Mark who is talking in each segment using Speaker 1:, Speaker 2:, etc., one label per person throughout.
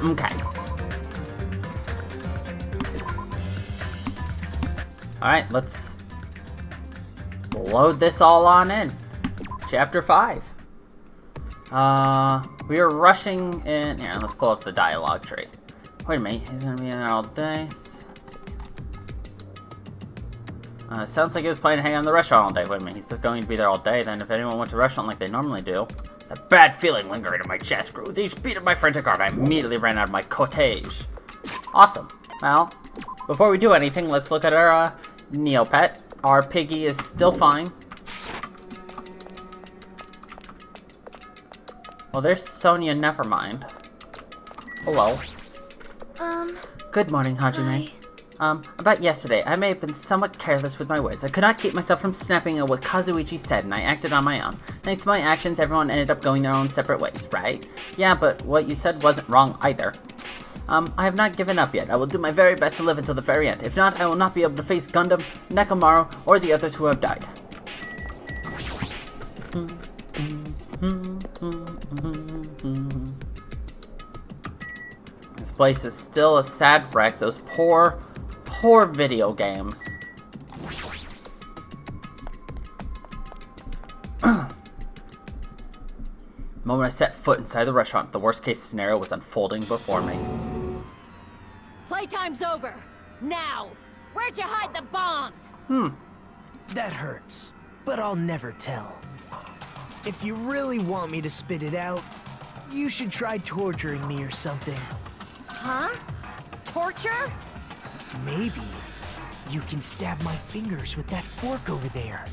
Speaker 1: Okay. Alright, let's load this all on in. Chapter 5. We are rushing in. Here, let's pull up the dialogue tree. Wait a minute, he's gonna be in there all day. Let's see. Sounds like he was planning to hang out in the restaurant all day. Wait a minute, he's going to be there all day. Then if anyone went to the restaurant like they normally do, that bad feeling lingering in my chest grew with each beat of my frantic heart. I immediately ran out of my cottage. Awesome. Well, before we do anything, let's look at our Neopet. Our piggy is still fine. Well, there's Sonia, never mind. Hello. Good morning, Hajime. About yesterday, I may have been somewhat careless with my words. I could not keep myself from snapping at what Kazuichi said, and I acted on my own. Thanks to my actions, everyone ended up going their own separate ways, right? Yeah, but what you said wasn't wrong either. I have not given up yet. I will do my very best to live until the very end. If not, I will not be able to face Gundam, Nekomaru, or the others who have died. This place is still a sad wreck. Those poor video games. The moment I set foot inside the restaurant, the worst case scenario was unfolding before me.
Speaker 2: Playtime's over. Now! Where'd you hide the bombs?
Speaker 3: That hurts, but I'll never tell. If you really want me to spit it out, you should try torturing me or something.
Speaker 2: Huh? Torture?
Speaker 3: Maybe you can stab my fingers with that fork over there.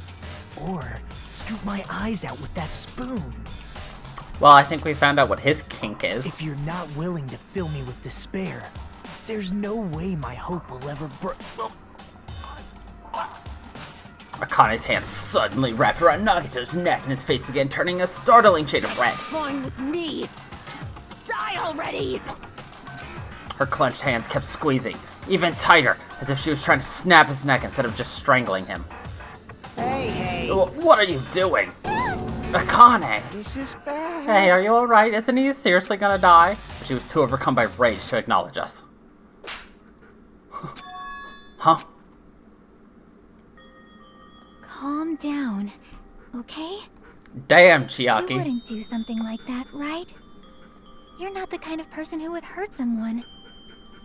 Speaker 3: Or scoop my eyes out with that spoon.
Speaker 1: Well, I think we found out what his kink is.
Speaker 3: If you're not willing to fill me with despair, there's no way my hope will ever
Speaker 1: Akane's hand suddenly wrapped around Nagito's neck and his face began turning a startling shade of red.
Speaker 2: Going with me. Just die already.
Speaker 1: Her clenched hands kept squeezing, even tighter, as if she was trying to snap his neck instead of just strangling him.
Speaker 3: Hey.
Speaker 1: What are you doing? Akane!
Speaker 3: This is bad.
Speaker 1: Hey, are you alright? Isn't he seriously gonna die? She was too overcome by rage to acknowledge us. Huh?
Speaker 4: Calm down, okay?
Speaker 1: Damn,
Speaker 4: You
Speaker 1: Chiaki.
Speaker 4: wouldn't do something like that, right? You're not the kind of person who would hurt someone.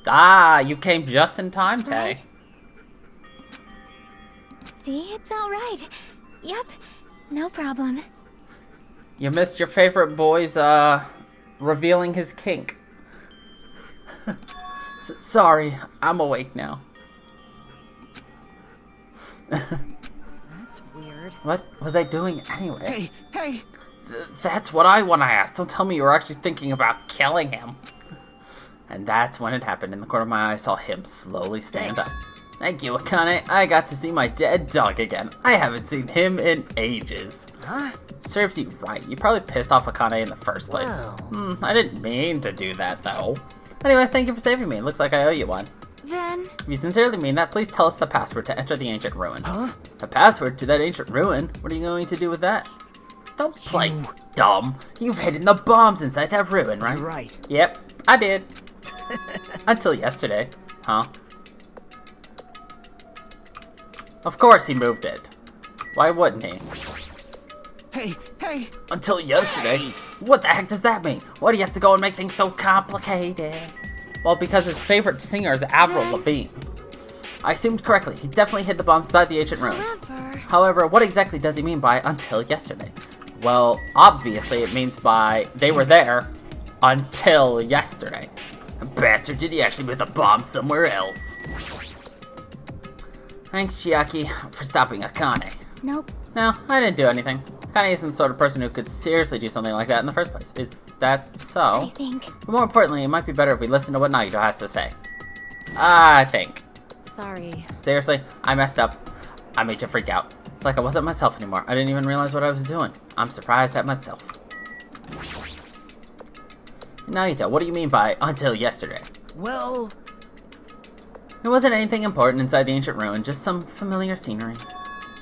Speaker 1: Ah, you came just in time, Tay.
Speaker 4: Right? See, it's all right. Yep, no problem.
Speaker 1: You missed your favorite boy's, revealing his kink. Sorry, I'm awake now.
Speaker 2: That's weird.
Speaker 1: What was I doing anyway?
Speaker 3: Hey.
Speaker 1: That's what I want to ask. Don't tell me you were actually thinking about killing him. And that's when it happened. In the corner of my eye, I saw him slowly stand up. Thank you, Akane. I got to see my dead dog again. I haven't seen him in ages.
Speaker 3: Huh?
Speaker 1: Serves you right. You probably pissed off Akane in the first place.
Speaker 3: Wow.
Speaker 1: I didn't mean to do that, though. Anyway, thank you for saving me. It looks like I owe you one.
Speaker 4: Then,
Speaker 1: If you sincerely mean that, please tell us the password to enter the ancient ruin.
Speaker 3: Huh?
Speaker 1: The password to that ancient ruin? What are you going to do with that? Don't play dumb. You've hidden the bombs inside that ruin, right?
Speaker 3: You're right.
Speaker 1: Yep, I did. Until yesterday. Huh? Of course he moved it. Why wouldn't he?
Speaker 3: Hey.
Speaker 1: Until yesterday? What the heck does that mean? Why do you have to go and make things so complicated? Well, because his favorite singer is Avril Lavigne. I assumed correctly. He definitely hid the bombs inside the ancient ruins. However, what exactly does he mean by until yesterday? Well, obviously it means by they were there until yesterday. Bastard, did he actually move the bomb somewhere else? Thanks, Chiaki, for stopping Akane.
Speaker 4: nope.
Speaker 1: No, I didn't do anything. Akane isn't the sort of person who could seriously do something like that in the first place. Is that so?
Speaker 4: I think.
Speaker 1: But more importantly, it might be better if we listen to what Nagito has to say. I think.
Speaker 2: Sorry.
Speaker 1: Seriously, I messed up. I made you freak out. It's like I wasn't myself anymore. I didn't even realize what I was doing. I'm surprised at myself. Nagito, what do you mean by until yesterday?
Speaker 3: Well,
Speaker 1: There wasn't anything important inside the ancient ruin, just some familiar scenery.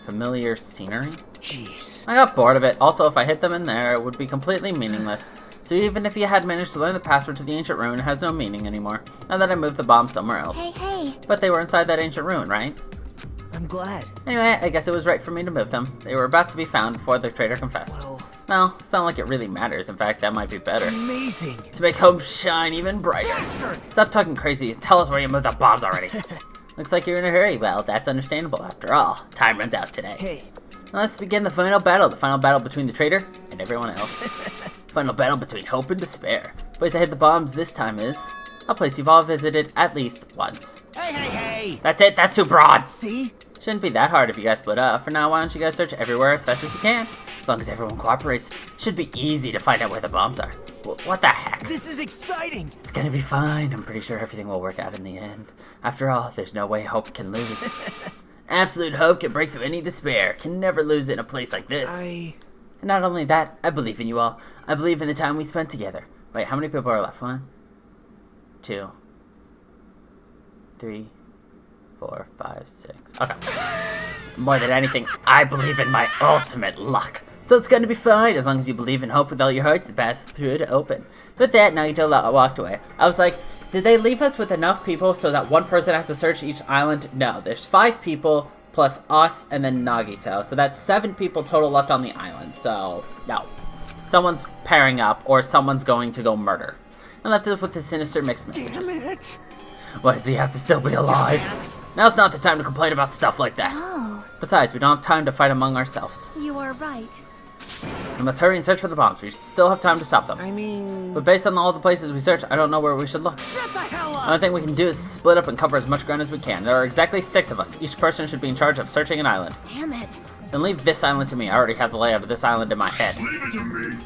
Speaker 1: Familiar scenery?
Speaker 3: jeez.
Speaker 1: I got bored of it. Also, if I hit them in there, it would be completely meaningless. So even if you had managed to learn the password to the ancient ruin, it has no meaning anymore, now that I moved the bomb somewhere else.
Speaker 4: Hey.
Speaker 1: But they were inside that ancient ruin, right?
Speaker 3: I'm glad.
Speaker 1: Anyway, I guess it was right for me to move them. They were about to be found before the traitor confessed. Well, it's not like it really matters. In fact, that might be better.
Speaker 3: Amazing.
Speaker 1: To make home shine even brighter. Stop talking crazy. Tell us where you moved the bombs already. Looks like you're in a hurry. Well, that's understandable after all. Time runs out today.
Speaker 3: Hey.
Speaker 1: Let's begin the final battle. The final battle between the traitor and everyone else. Final battle between hope and despair. The place I hid the bombs this time is a place you've all visited at least once.
Speaker 3: Hey!
Speaker 1: That's it. That's too broad.
Speaker 3: See?
Speaker 1: Shouldn't be that hard if you guys split up. For now, why don't you guys search everywhere as fast as you can? As long as everyone cooperates, it should be easy to find out where the bombs are. What the heck?
Speaker 3: This is exciting.
Speaker 1: It's gonna be fine. I'm pretty sure everything will work out in the end. After all, there's no way hope can lose. Absolute hope can break through any despair. Can never lose in a place like this. And not only that, I believe in you all. I believe in the time we spent together. Wait, how many people are left? 1, 2, 3, 4, 5, 6. Okay. More than anything, I believe in my ultimate luck. So it's gonna be fine, as long as you believe and hope with all your hearts, the path through it open. With that, Nagito walked away. I was like, did they leave us with enough people so that one person has to search each island? No, there's 5 people, plus us, and then Nagito. So that's 7 people total left on the island, so no. Someone's pairing up, or someone's going to go murder. And left us with the sinister mixed messages.
Speaker 3: Damn it.
Speaker 1: Why does he have to still be alive? Now's not the time to complain about stuff like that.
Speaker 4: Oh,
Speaker 1: Besides, we don't have time to fight among ourselves.
Speaker 4: you are right.
Speaker 1: We must hurry and search for the bombs. We still have time to stop them.
Speaker 3: I mean...
Speaker 1: But based on all the places we searched, I don't know where we should look.
Speaker 3: Shut the hell
Speaker 1: The
Speaker 3: up!
Speaker 1: only thing we can do is split up and cover as much ground as we can. There are exactly 6 of us. Each person should be in charge of searching an island.
Speaker 4: Damn it.
Speaker 1: Then leave this island to me. I already have the layout of this island in my head.
Speaker 5: Leave it to me.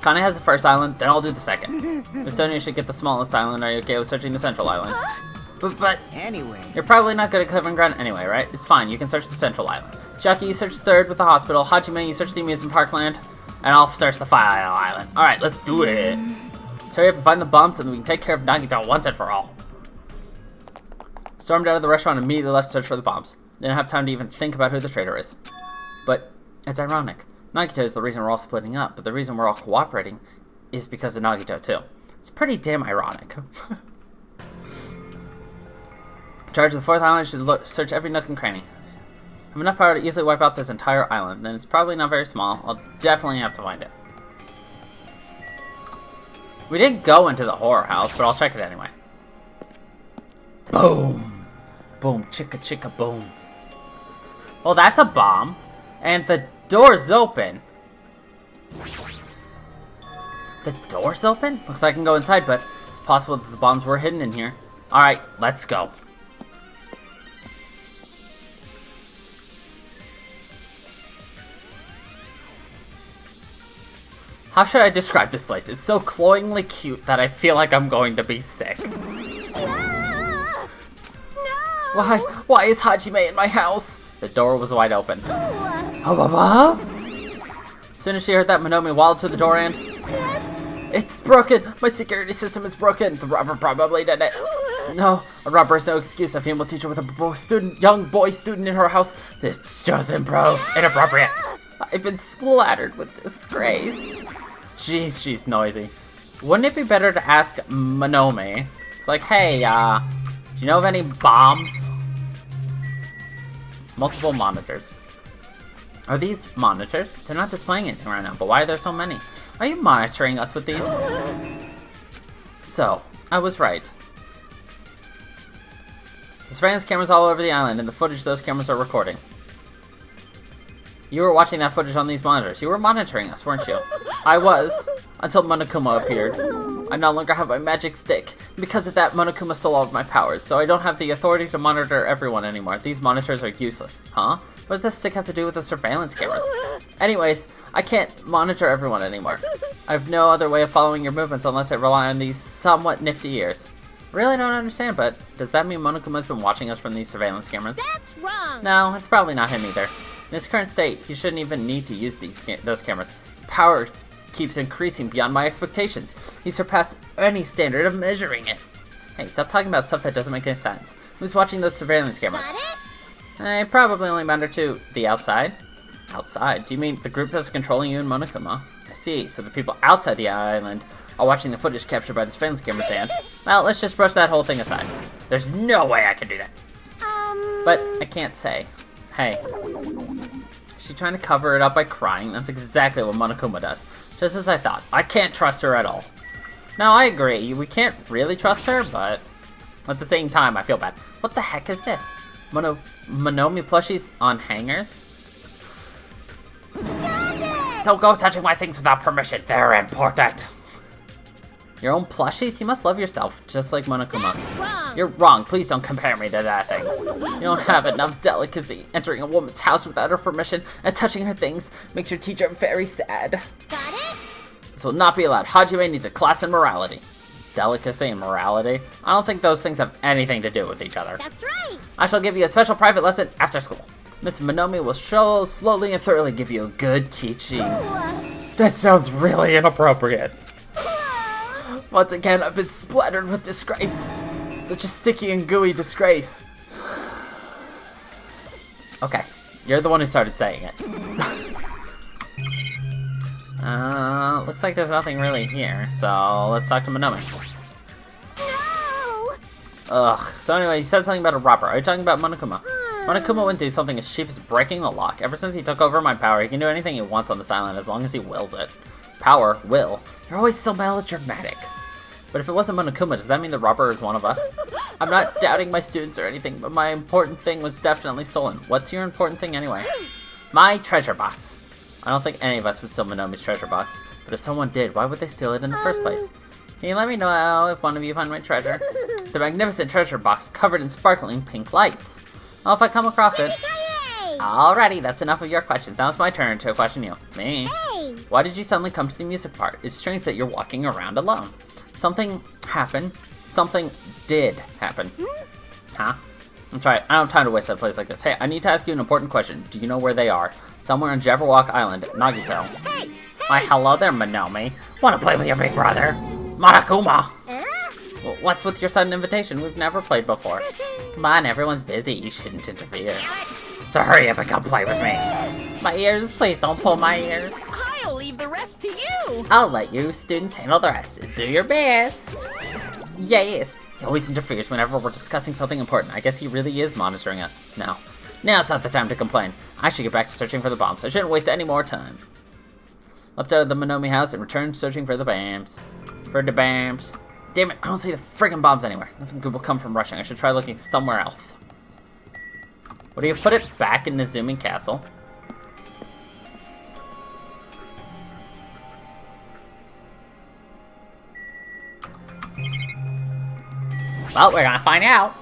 Speaker 1: Connie has the first island, then I'll do the second. Miss Sonia should get the smallest island. Are you okay with searching the central island? But
Speaker 3: Anyway.
Speaker 1: you're probably not good at covering ground anyway, right? It's fine. You can search the central island. Chucky, you search third with the hospital. Hajime, you search the amusement park land. And I'll search the final island. Alright, let's do it. Let's hurry up and find the bombs so that we can take care of Nagito once and for all. Stormed out of the restaurant and immediately left to search for the bombs. Didn't have time to even think about who the traitor is. But it's ironic. Nagito is the reason we're all splitting up, but the reason we're all cooperating is because of Nagito too. It's pretty damn ironic. In charge of the 4th island should search every nook and cranny. Have enough power to easily wipe out this entire island, then it's probably not very small. I'll definitely have to find it. We didn't go into the horror house, but I'll check it anyway. Boom! Boom, chicka chicka boom. Well, that's a bomb. And the door's open. The door's open? Looks like I can go inside, but it's possible that the bombs were hidden in here. Alright, let's go. How should I describe this place? It's so cloyingly cute that I feel like I'm going to be sick.
Speaker 4: No!
Speaker 1: Why is Hajime in my house? The door was wide open. As soon as she heard that, Monomi waddled to the door and... It's broken! My security system is broken! The robber probably did it. No, a robber is no excuse. A female teacher with a young boy student in her house. This just inappropriate. I've been splattered with disgrace. Jeez, she's noisy. Wouldn't it be better to ask Monomi? It's like, hey, do you know of any bombs? Multiple monitors. Are these monitors? They're not displaying anything right now, but why are there so many? Are you monitoring us with these? So, I was right. The surveillance cameras all over the island, and the footage those cameras are recording. You were watching that footage on these monitors. You were monitoring us, weren't you? I was, until Monokuma appeared. I no longer have my magic stick. Because of that, Monokuma stole all of my powers, so I don't have the authority to monitor everyone anymore. These monitors are useless. Huh? What does this stick have to do with the surveillance cameras? Anyways, I can't monitor everyone anymore. I have no other way of following your movements unless I rely on these somewhat nifty ears. Really don't understand, but does that mean Monokuma's been watching us from these surveillance cameras?
Speaker 2: That's wrong!
Speaker 1: No, it's probably not him either. In his current state, he shouldn't even need to use those cameras. His power keeps increasing beyond my expectations. He surpassed any standard of measuring it. Hey, stop talking about stuff that doesn't make any sense. Who's watching those surveillance cameras? They probably only matter to the outside. Outside? Do you mean the group that's controlling you and Monokuma? I see. So the people outside the island are watching the footage captured by the surveillance cameras and... Well, let's just brush that whole thing aside. There's no way I can do that. But I can't say. Hey. Is she trying to cover it up by crying? That's exactly what Monokuma does. Just as I thought. I can't trust her at all. Now, I agree. We can't really trust her, but... At the same time, I feel bad. What the heck is this? Monomi plushies on hangers?
Speaker 4: Stop it!
Speaker 1: Don't go touching my things without permission. They're important. Your own plushies? You must love yourself, just like Monokuma.
Speaker 2: Wrong.
Speaker 1: You're wrong. Please don't compare me to that thing. You don't have enough delicacy. Entering a woman's house without her permission and touching her things makes your teacher very sad.
Speaker 4: Got it?
Speaker 1: This will not be allowed. Hajime needs a class in morality. Delicacy and morality? I don't think those things have anything to do with each other.
Speaker 4: That's right!
Speaker 1: I shall give you a special private lesson after school. Miss Monomi will slowly and thoroughly give you a good teaching. That sounds really inappropriate. Once again, I've been splattered with disgrace. Such a sticky and gooey disgrace. Okay, you're the one who started saying it. Looks like there's nothing really here, so let's talk to Monomi.
Speaker 4: No!
Speaker 1: Ugh, so anyway, you said something about a robber. Are you talking about Monokuma? Monokuma wouldn't do something as cheap as breaking the lock. Ever since he took over my power, he can do anything he wants on this island as long as he wills it. Power, will. You're always so melodramatic. But if it wasn't Monokuma, does that mean the robber is one of us? I'm not doubting my students or anything, but my important thing was definitely stolen. What's your important thing anyway? My treasure box. I don't think any of us would steal Monomi's treasure box, but if someone did, why would they steal it in the first place? Can you let me know if one of you find my treasure? It's a magnificent treasure box covered in sparkling pink lights. Well, if I come across it... Alrighty, that's enough of your questions. Now it's my turn to question you. Me?
Speaker 4: Hey!
Speaker 1: Why did you suddenly come to the music part? It's strange that you're walking around alone. Something happened. Something did happen. Huh? I'm sorry, I don't have time to waste at a place like this. Hey, I need to ask you an important question. Do you know where they are? Somewhere on Jabberwock Island, Nagito.
Speaker 2: Hey!
Speaker 1: Why, hello there, Monomi. Want to play with your big brother? Monokuma! Well, what's with your sudden invitation? We've never played before. Come on, everyone's busy. You shouldn't interfere. So hurry up and come play with me. My ears? Please don't pull my ears.
Speaker 2: I'll leave the rest to you.
Speaker 1: I'll let you students handle the rest. Do your best. Yes. He always interferes whenever we're discussing something important. I guess he really is monitoring us. No. Now's not the time to complain. I should get back to searching for the bombs. I shouldn't waste any more time. Leapt out of the Monomi house and returned searching for the bombs. Damn it, I don't see the friggin' bombs anywhere. Nothing good will come from rushing. I should try looking somewhere else. What do you put it back in the zooming castle? Well, we're gonna find out.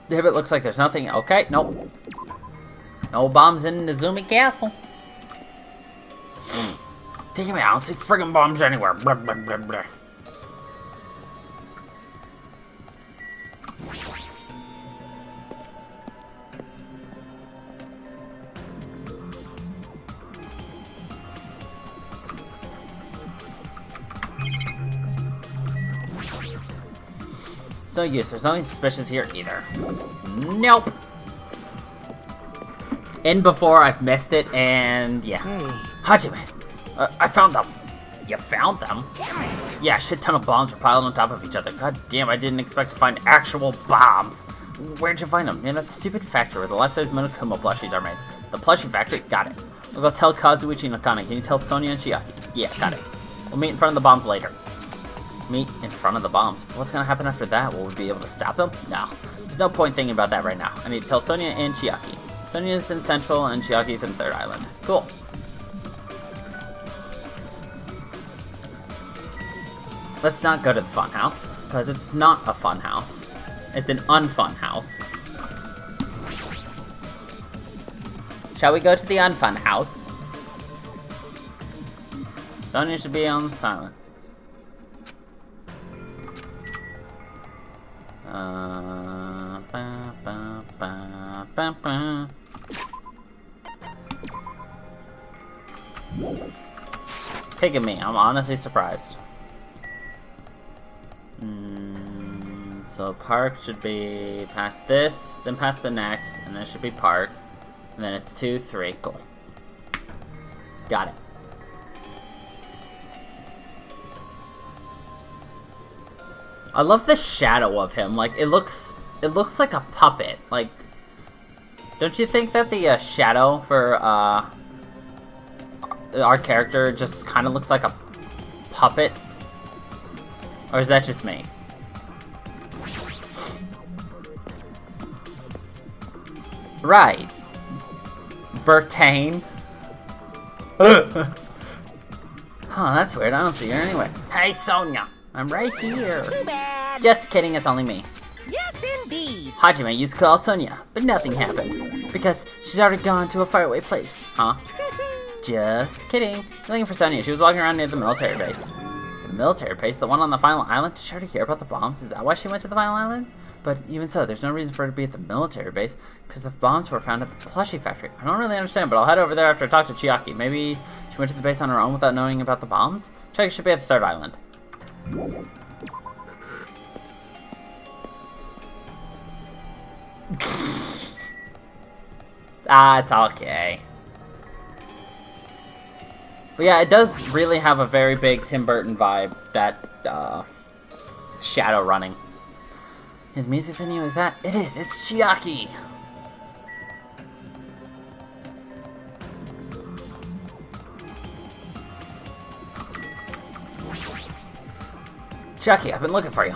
Speaker 1: If it looks like there's nothing. Okay, nope. No bombs in the zooming castle. Damn it, I don't see friggin' bombs anywhere. Blah, blah, blah, blah. It's no use, there's nothing suspicious here either. Nope. In before, I've missed it, and yeah.
Speaker 3: Hey.
Speaker 1: Hajime, I found them. You found them?
Speaker 3: Damn it!
Speaker 1: Yeah, a shit ton of bombs were piled on top of each other. God damn, I didn't expect to find actual bombs. Where'd you find them? In that stupid factory where the life-size Monokuma plushies are made. The plushie factory? Got it. We'll go tell Kazuichi Nakane. Can you tell Sonia and Chiaki? Yeah, got it. We'll meet in front of the bombs later. Meet in front of the bombs? What's gonna happen after that? Will we be able to stop them? No. There's no point thinking about that right now. I need to tell Sonia and Chiaki. Sonia's in Central and Chiaki's in Third Island. Cool. Let's not go to the fun house, because it's not a fun house. It's an unfun house. Shall we go to the unfun house? Sonia should be on silent. Ba, ba, ba, ba, ba. Pigamy, I'm honestly surprised. So park should be past this, then past the next, and then it should be park. And then it's 2, 3, cool. Got it. I love the shadow of him. Like, it looks like a puppet. Like, don't you think that the shadow for our character just kind of looks like a puppet? Or is that just me? Right. Bertane. Huh, that's weird. I don't see her anywhere. Hey, Sonia. I'm right here.
Speaker 2: Too bad.
Speaker 1: Just kidding, it's only me.
Speaker 2: Yes, indeed.
Speaker 1: Hajime used to call Sonia, but nothing happened. Because she's already gone to a faraway place. Huh? Just kidding. You're looking for Sonia. She was walking around near the military base. The military base? The one on the final island? Did she already hear about the bombs? Is that why she went to the final island? But even so, there's no reason for her to be at the military base, because the bombs were found at the plushie factory. I don't really understand, but I'll head over there after I talk to Chiaki. Maybe she went to the base on her own without knowing about the bombs? Chiaki should be at the third island. It's okay. But yeah, it does really have a very big Tim Burton vibe, that shadow running. And the music venue is that? It is! It's Chiaki! Chiaki, I've been looking for you.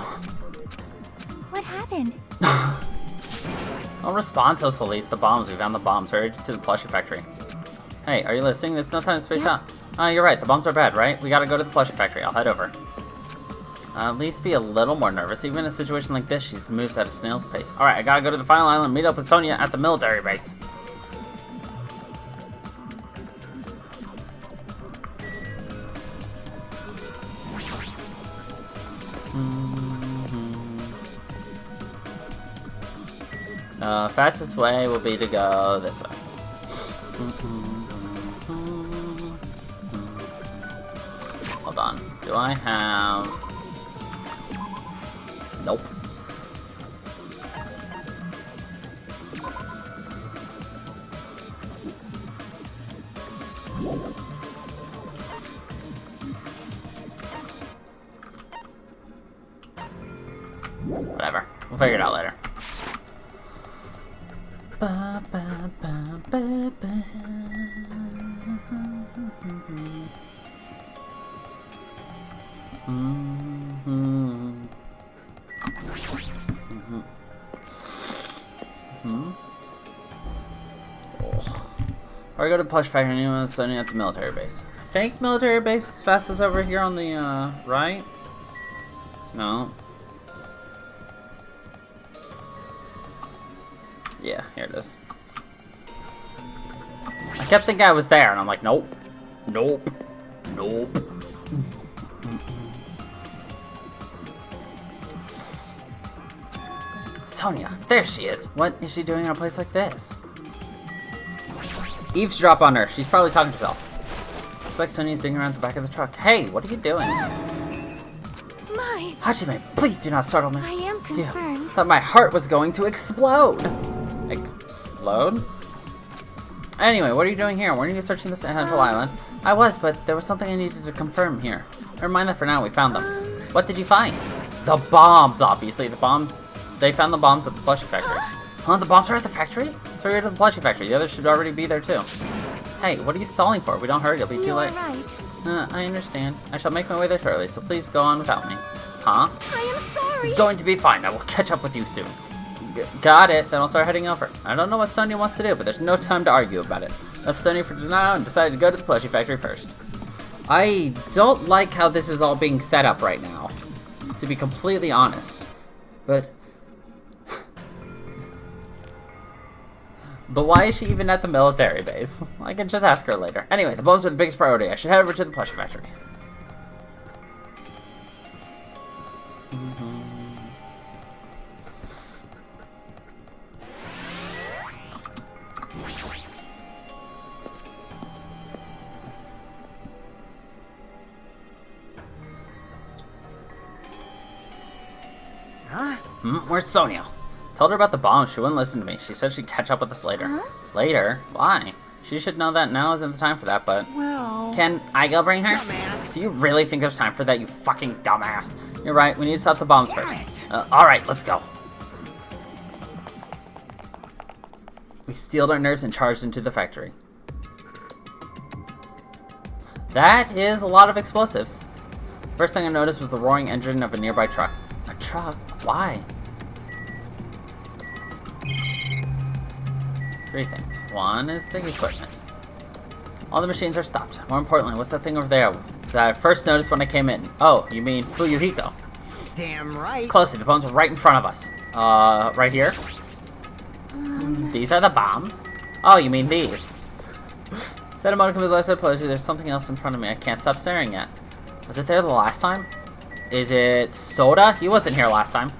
Speaker 4: What happened?
Speaker 1: Don't respond so slowly. It's the bombs. We found the bombs. Hurry to the plushie factory. Hey, are you listening? There's no time to space out. You're right. The bombs are bad, right? We gotta go to the plushie factory. I'll head over. At least be a little more nervous. Even in a situation like this, she moves at a snail's pace. Alright, I gotta go to the final island and meet up with Sonia at the military base. The fastest way will be to go this way. Hold on. Do I have... Nope. Whatever. We'll figure it out later. Ba, ba, ba, ba, ba. Or go to the plush factory and anyone studying at the military base. I think military base is fastest over here on the right? No. Yeah, here it is. I kept thinking I was there, and I'm like, nope. Nope. Nope. Sonia, there she is. What is she doing in a place like this? Eavesdrop on her. She's probably talking to herself. Looks like Sonia's digging around the back of the truck. Hey, what are you doing?
Speaker 4: My...
Speaker 1: Hajime, please do not startle me.
Speaker 4: I am concerned.
Speaker 1: Thought my heart was going to explode. Explode? Anyway, what are you doing here? Weren't you searching this central island? I was, but there was something I needed to confirm here. Never mind that for now, we found them. What did you find? The bombs, obviously. The bombs. They found the bombs at the plushie factory. Huh? The bombs are at the factory? So we're at the plushie factory. The others should already be there too. Hey, what are you stalling for? If we don't hurry, it'll be too late.
Speaker 4: Right.
Speaker 1: I understand. I shall make my way there shortly, so please go on without me. Huh?
Speaker 4: I am sorry.
Speaker 1: It's going to be fine. I will catch up with you soon. Got it. Then I'll start heading over. I don't know what Sonia wants to do, but there's no time to argue about it. Left Sonia for now and decided to go to the plushie factory first. I don't like how this is all being set up right now, to be completely honest. But why is she even at the military base? I can just ask her later. Anyway, the bombs are the biggest priority. I should head over to the plushie factory.
Speaker 3: Huh?
Speaker 1: Where's Sonia? Told her about the bombs. She wouldn't listen to me. She said she'd catch up with us later.
Speaker 4: Huh?
Speaker 1: Later? Why? She should know that now isn't the time for that, but...
Speaker 3: Well...
Speaker 1: Can I go bring her?
Speaker 3: Dumbass.
Speaker 1: Do you really think there's time for that, you fucking dumbass? You're right, we need to stop the bombs first. Alright, let's go. We steeled our nerves and charged into the factory. That is a lot of explosives. First thing I noticed was the roaring engine of a nearby truck. A truck? Why? 3 things. 1 is the equipment. All the machines are stopped. More importantly, what's that thing over there that I first noticed when I came in? Oh, you mean Fuyuhiko.
Speaker 3: Damn right.
Speaker 1: Closely, the bombs are right in front of us. Right here? These are the bombs? Oh, you mean these. Said a modicum is last I played. There's something else in front of me. I can't stop staring at. Was it there the last time? Is it Soda? He wasn't here last time.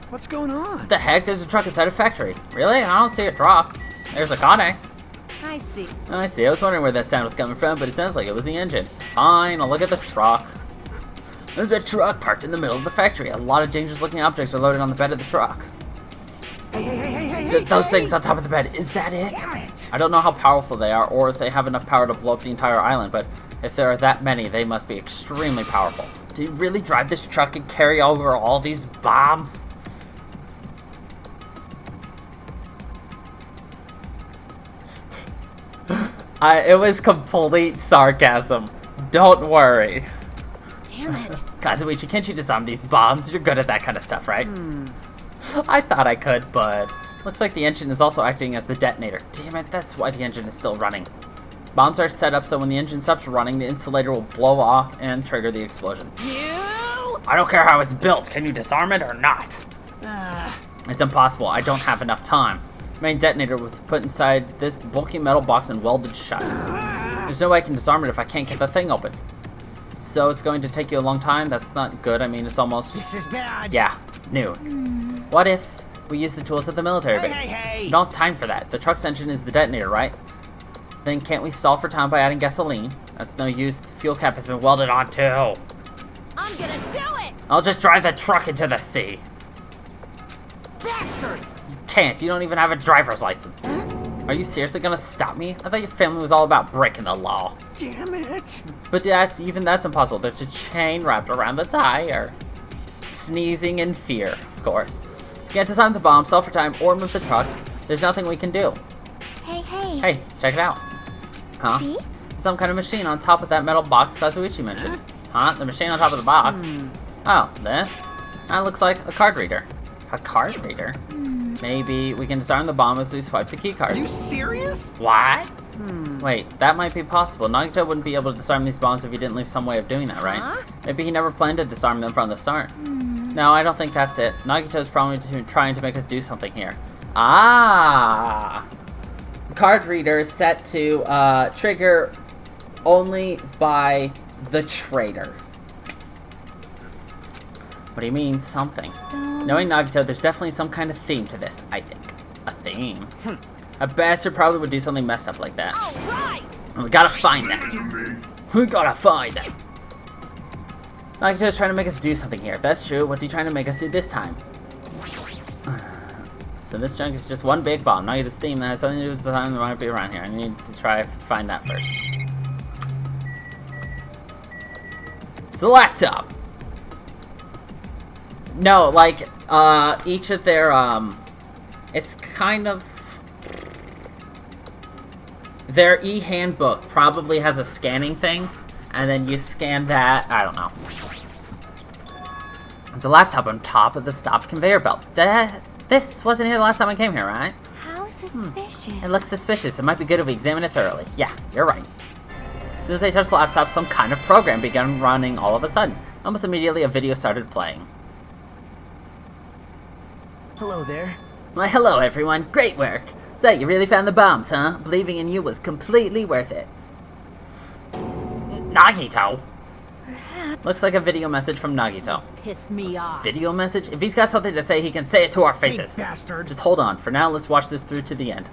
Speaker 3: What's going on?
Speaker 1: What the heck? There's a truck inside a factory. Really? I don't see a truck. There's a Akane.
Speaker 2: I see.
Speaker 1: I see. I was wondering where that sound was coming from, but it sounds like it was the engine. Fine, I'll look at the truck. There's a truck parked in the middle of the factory. A lot of dangerous-looking objects are loaded on the bed of the truck. Those things on top of the bed. Is that it?
Speaker 3: Damn it!
Speaker 1: I don't know how powerful they are, or if they have enough power to blow up the entire island, but if there are that many, they must be extremely powerful. Did he really drive this truck and carry over all these bombs? It was complete sarcasm. Don't worry.
Speaker 2: Damn it.
Speaker 1: Kazuichi, can't you disarm these bombs? You're good at that kind of stuff, right? I thought I could, but looks like the engine is also acting as the detonator. Damn it, that's why the engine is still running. Bombs are set up so when the engine stops running, the insulator will blow off and trigger the explosion. I don't care how it's built. Can you disarm it or not? It's impossible. I don't have enough time. The main detonator was put inside this bulky metal box and welded shut. There's no way I can disarm it if I can't get the thing open. So it's going to take you a long time? That's not good. I mean, it's almost...
Speaker 3: This is bad.
Speaker 1: Yeah, noon. What if we use the tools at the military base?
Speaker 3: Hey!
Speaker 1: We don't have time for that. The truck's engine is the detonator, right? Then can't we stall for time by adding gasoline? That's no use. The fuel cap has been welded on too.
Speaker 2: I'm gonna do it!
Speaker 1: I'll just drive the truck into the sea.
Speaker 3: Bastard!
Speaker 1: You can't. You don't even have a driver's license. Are you seriously gonna stop me? I thought your family was all about breaking the law.
Speaker 3: Damn it!
Speaker 1: But that's impossible. There's a chain wrapped around the tire. Sneezing in fear, of course. You can't disarm the bomb, stall for time, or move the truck. There's nothing we can do.
Speaker 4: Hey, hey.
Speaker 1: Hey, check it out. Huh?
Speaker 4: See?
Speaker 1: Some kind of machine on top of that metal box Kazuichi mentioned. Huh? The machine on top of the box? Oh, this? That looks like a card reader. A card reader? Maybe we can disarm the bomb as we swipe the key card.
Speaker 3: Are you serious?
Speaker 1: What? Wait, that might be possible. Nagito wouldn't be able to disarm these bombs if he didn't leave some way of doing that, right?
Speaker 2: Huh?
Speaker 1: Maybe he never planned to disarm them from the start. No, I don't think that's it. Nagito's probably trying to make us do something here. Ah! The card reader is set to trigger only by the traitor. What do you mean, something?
Speaker 4: So...
Speaker 1: Knowing Nagito, there's definitely some kind of theme to this, I think. A theme? A bastard probably would do something messed up like that.
Speaker 2: All right!
Speaker 1: And we gotta find that. We gotta find that. Nagito's trying to make us do something here. If that's true, what's he trying to make us do this time? So this junk is just one big bomb. Nagito's theme that has something to do with the time that might be around here. I need to try to find that first. It's the laptop. No, like, each of their, it's kind of... Their e-handbook probably has a scanning thing, and then you scan that, I don't know. There's a laptop on top of the stopped conveyor belt. This wasn't here the last time I came here, right?
Speaker 4: How suspicious.
Speaker 1: It looks suspicious. It might be good if we examine it thoroughly. Yeah, you're right. As soon as I touched the laptop, some kind of program began running all of a sudden. Almost immediately, a video started playing.
Speaker 3: Hello there.
Speaker 1: Why, hello everyone. Great work. So, you really found the bombs, huh? Believing in you was completely worth it. Nagito?
Speaker 4: Perhaps.
Speaker 1: Looks like a video message from Nagito.
Speaker 2: Pissed me off.
Speaker 1: Video message? If he's got something to say, he can say it to our faces.
Speaker 3: Hey, bastard.
Speaker 1: Just hold on. For now, let's watch this through to the end.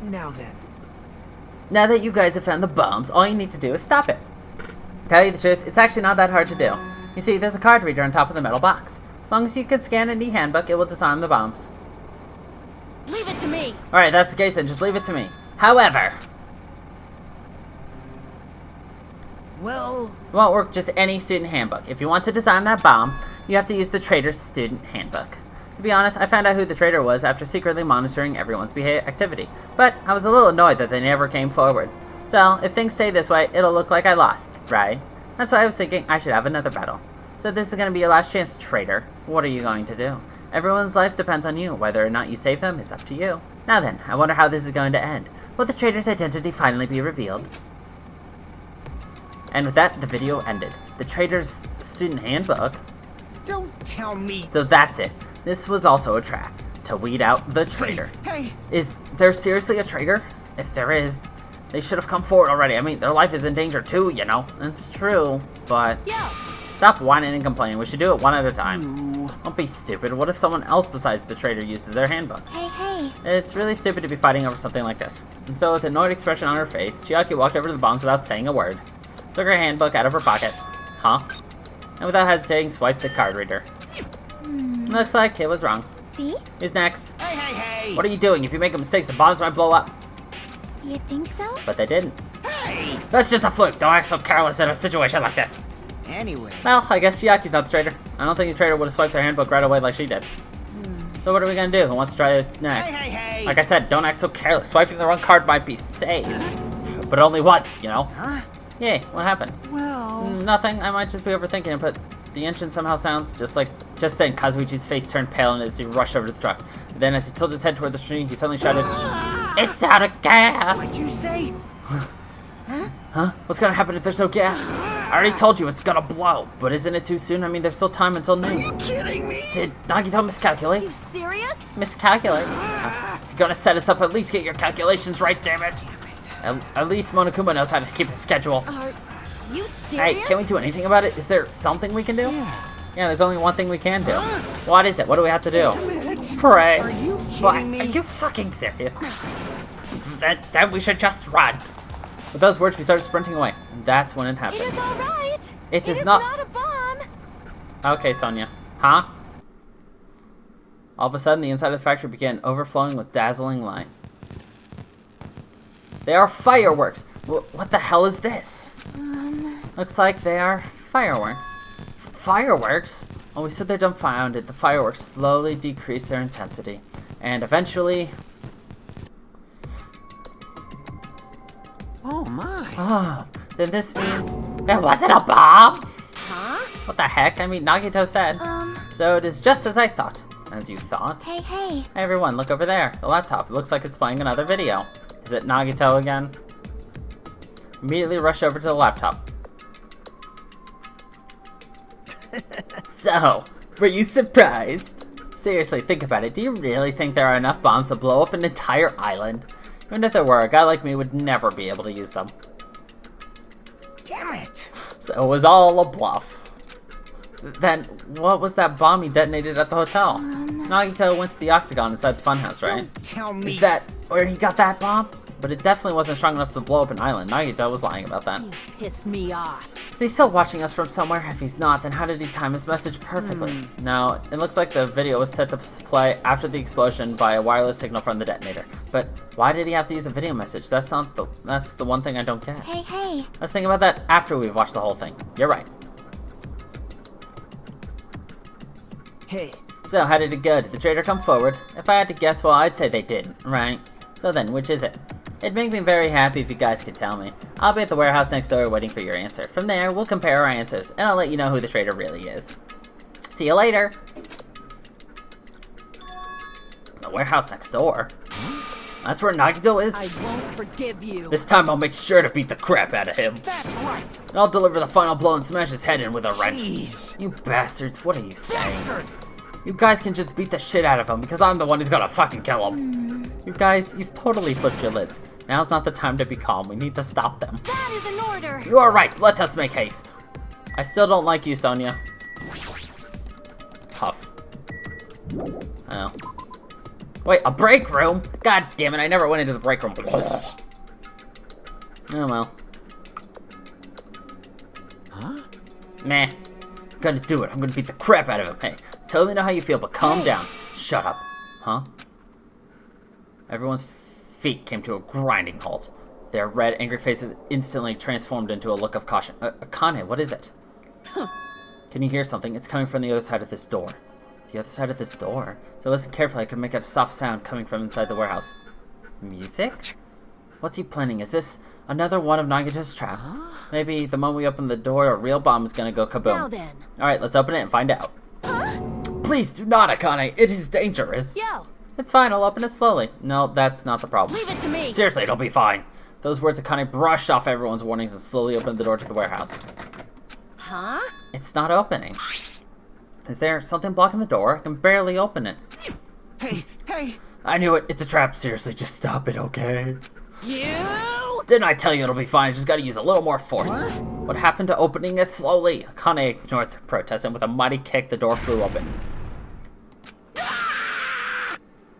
Speaker 3: Now then.
Speaker 1: Now that you guys have found the bombs, all you need to do is stop it. Tell you the truth, it's actually not that hard to do. You see, there's a card reader on top of the metal box. As long as you can scan an e-handbook, it will disarm the bombs.
Speaker 2: Leave it to me.
Speaker 1: Alright, that's the case then. Just leave it to me. However,
Speaker 3: Well,
Speaker 1: it won't work just any student handbook. If you want to design that bomb, you have to use the traitor's student handbook. To be honest, I found out who the traitor was after secretly monitoring everyone's activity. But I was a little annoyed that they never came forward. So, if things stay this way, it'll look like I lost, right? That's why I was thinking I should have another battle. So this is going to be your last chance, traitor. What are you going to do? Everyone's life depends on you. Whether or not you save them is up to you. Now then, I wonder how this is going to end. Will the traitor's identity finally be revealed? And with that, the video ended. The traitor's student handbook?
Speaker 3: don't tell me.
Speaker 1: So that's it. This was also a trap to weed out the traitor.
Speaker 3: Hey,
Speaker 1: Is there seriously a traitor? If there is, they should have come forward already. I mean, their life is in danger too, you know. That's true, but
Speaker 2: Yeah.
Speaker 1: stop whining and complaining. We should do it one at a time.
Speaker 3: you.
Speaker 1: Don't be stupid. What if someone else besides the traitor uses their handbook?
Speaker 4: Hey.
Speaker 1: It's really stupid to be fighting over something like this. And so, with an annoyed expression on her face, Chiaki walked over to the bombs without saying a word, took her handbook out of her pocket, and without hesitating, swiped the card reader. Looks like it was wrong.
Speaker 4: See?
Speaker 1: Who's next?
Speaker 3: Hey.
Speaker 1: What are you doing? If you make mistakes, the bombs might blow up.
Speaker 4: You think so?
Speaker 1: But they didn't.
Speaker 3: Hey.
Speaker 1: That's just a fluke. Don't act so careless in a situation like this.
Speaker 3: Anyway,
Speaker 1: Well, I guess Chiaki's not the traitor. I don't think the traitor would have swiped their handbook right away like she did. So what are we gonna do? Who wants to try it next?
Speaker 3: Hey.
Speaker 1: Like I said, don't act so careless. Swiping the wrong card might be safe. But only once, you know?
Speaker 3: Huh?
Speaker 1: Yay, what happened?
Speaker 3: Well,
Speaker 1: Nothing. I might just be overthinking it, but the engine somehow sounds just then Kazuichi's face turned pale and as he rushed over to the truck. Then as he tilted his head toward the stream, he suddenly shouted, "It's out of gas!"
Speaker 3: what'd you say?
Speaker 1: Huh? What's gonna happen if there's no gas? I already told you it's gonna blow, but isn't it too soon? I mean, there's still time until
Speaker 3: Are you
Speaker 1: noon.
Speaker 3: kidding me?
Speaker 1: Did Nagito miscalculate?
Speaker 2: You serious?
Speaker 1: Miscalculate? You're gonna set us up, at least get your calculations right, damn it. At least Monokuma knows how to keep his schedule.
Speaker 2: Are you
Speaker 1: Hey,
Speaker 2: serious?
Speaker 1: can we do anything about it? Is there something we can do? Yeah, there's only one thing we can do. What is it? What do we have to do? Pray.
Speaker 3: Are you
Speaker 1: What?
Speaker 3: kidding me?
Speaker 1: Are you fucking serious? Then we should just run. With those words, we started sprinting away. And that's when it
Speaker 2: It
Speaker 1: happened.
Speaker 2: is all right.
Speaker 1: It is
Speaker 2: is
Speaker 1: not-
Speaker 2: not a bomb.
Speaker 1: Okay, Sonia. Huh? All of a sudden, the inside of the factory began overflowing with dazzling light. They are fireworks! What the hell is this? Looks like they are fireworks. Fireworks? When we stood there dumbfounded, the fireworks slowly decreased their intensity. And eventually...
Speaker 3: Oh my.
Speaker 1: Oh, then this means... It wasn't a bomb!
Speaker 2: Huh?
Speaker 1: What the heck? I mean, Nagito said. So it is just as I thought. As you thought.
Speaker 4: Hey.
Speaker 1: Hey everyone, look over there. The laptop. It looks like it's playing another video. Is it Nagito again? Immediately rush over to the laptop. So, were you surprised? Seriously, think about it. Do you really think there are enough bombs to blow up an entire island? Even if there were, a guy like me would never be able to use them.
Speaker 3: Damn it.
Speaker 1: So it was all a bluff. Then, what was that bomb he detonated at the hotel? Nagito went to the octagon inside the funhouse, right?
Speaker 3: Don't tell me.
Speaker 1: Is that where he got that bomb? But it definitely wasn't strong enough to blow up an island. Nagito was lying about that.
Speaker 2: You pissed me off.
Speaker 1: Is he still watching us from somewhere? If he's not, then how did he time his message perfectly? No, it looks like the video was set to play after the explosion by a wireless signal from the detonator. But why did he have to use a video message? That's the one thing I don't get.
Speaker 4: Hey.
Speaker 1: Let's think about that after we've watched the whole thing. You're right.
Speaker 3: Hey,
Speaker 1: So, how did it go? Did the traitor come forward? If I had to guess, well, I'd say they didn't, right? So then, which is it? It'd make me very happy if you guys could tell me. I'll be at the warehouse next door waiting for your answer. From there, we'll compare our answers, and I'll let you know who the traitor really is. See you later! The warehouse next door? That's where Nagito is?
Speaker 2: I won't forgive you.
Speaker 1: This time I'll make sure to beat the crap out of him.
Speaker 3: that's right.
Speaker 1: And I'll deliver the final blow and smash his head in with a wrench.
Speaker 3: Jeez.
Speaker 1: You bastards, what are you saying?
Speaker 3: Bastard.
Speaker 1: You guys can just beat the shit out of him because I'm the one who's gonna fucking kill him. You guys, you've totally flipped your lids. Now's not the time to be calm. We need to stop them.
Speaker 2: That is an order.
Speaker 1: You are right. Let us make haste. I still don't like you, Sonia. Huff. Oh. Wait, a break room? God damn it, I never went into the break room. Oh well.
Speaker 3: Huh?
Speaker 1: Meh. I'm gonna do it. I'm gonna beat the crap out of him. Hey, totally know how you feel, but calm down. Shut up. Huh? Everyone's feet came to a grinding halt. Their red, angry faces instantly transformed into a look of caution. Akane, what is it? Can you hear something? It's coming from the other side of this door. The other side of this door? So listen carefully. I can make out a soft sound coming from inside the warehouse. Music? What's he planning? Is this another one of Nagito's traps? Maybe the moment we open the door, a real bomb is gonna go kaboom.
Speaker 2: Now then.
Speaker 1: Alright, let's open it and find out.
Speaker 2: Huh?
Speaker 1: Please do not, Akane. It is dangerous.
Speaker 2: Yo,
Speaker 1: It's fine. I'll open it slowly. No, that's not the problem.
Speaker 2: leave it to me.
Speaker 1: Seriously, it'll be fine. Those words Akane brushed off everyone's warnings and slowly opened the door to the warehouse.
Speaker 2: Huh?
Speaker 1: It's not opening. Is there something blocking the door? I can barely open it.
Speaker 3: Hey!
Speaker 1: I knew it. It's a trap. Seriously, just stop it, okay?
Speaker 2: You?
Speaker 1: Didn't I tell you it'll be fine? I just gotta use a little more force. What happened to opening it slowly? Akane ignored the protest, and with a mighty kick, the door flew open.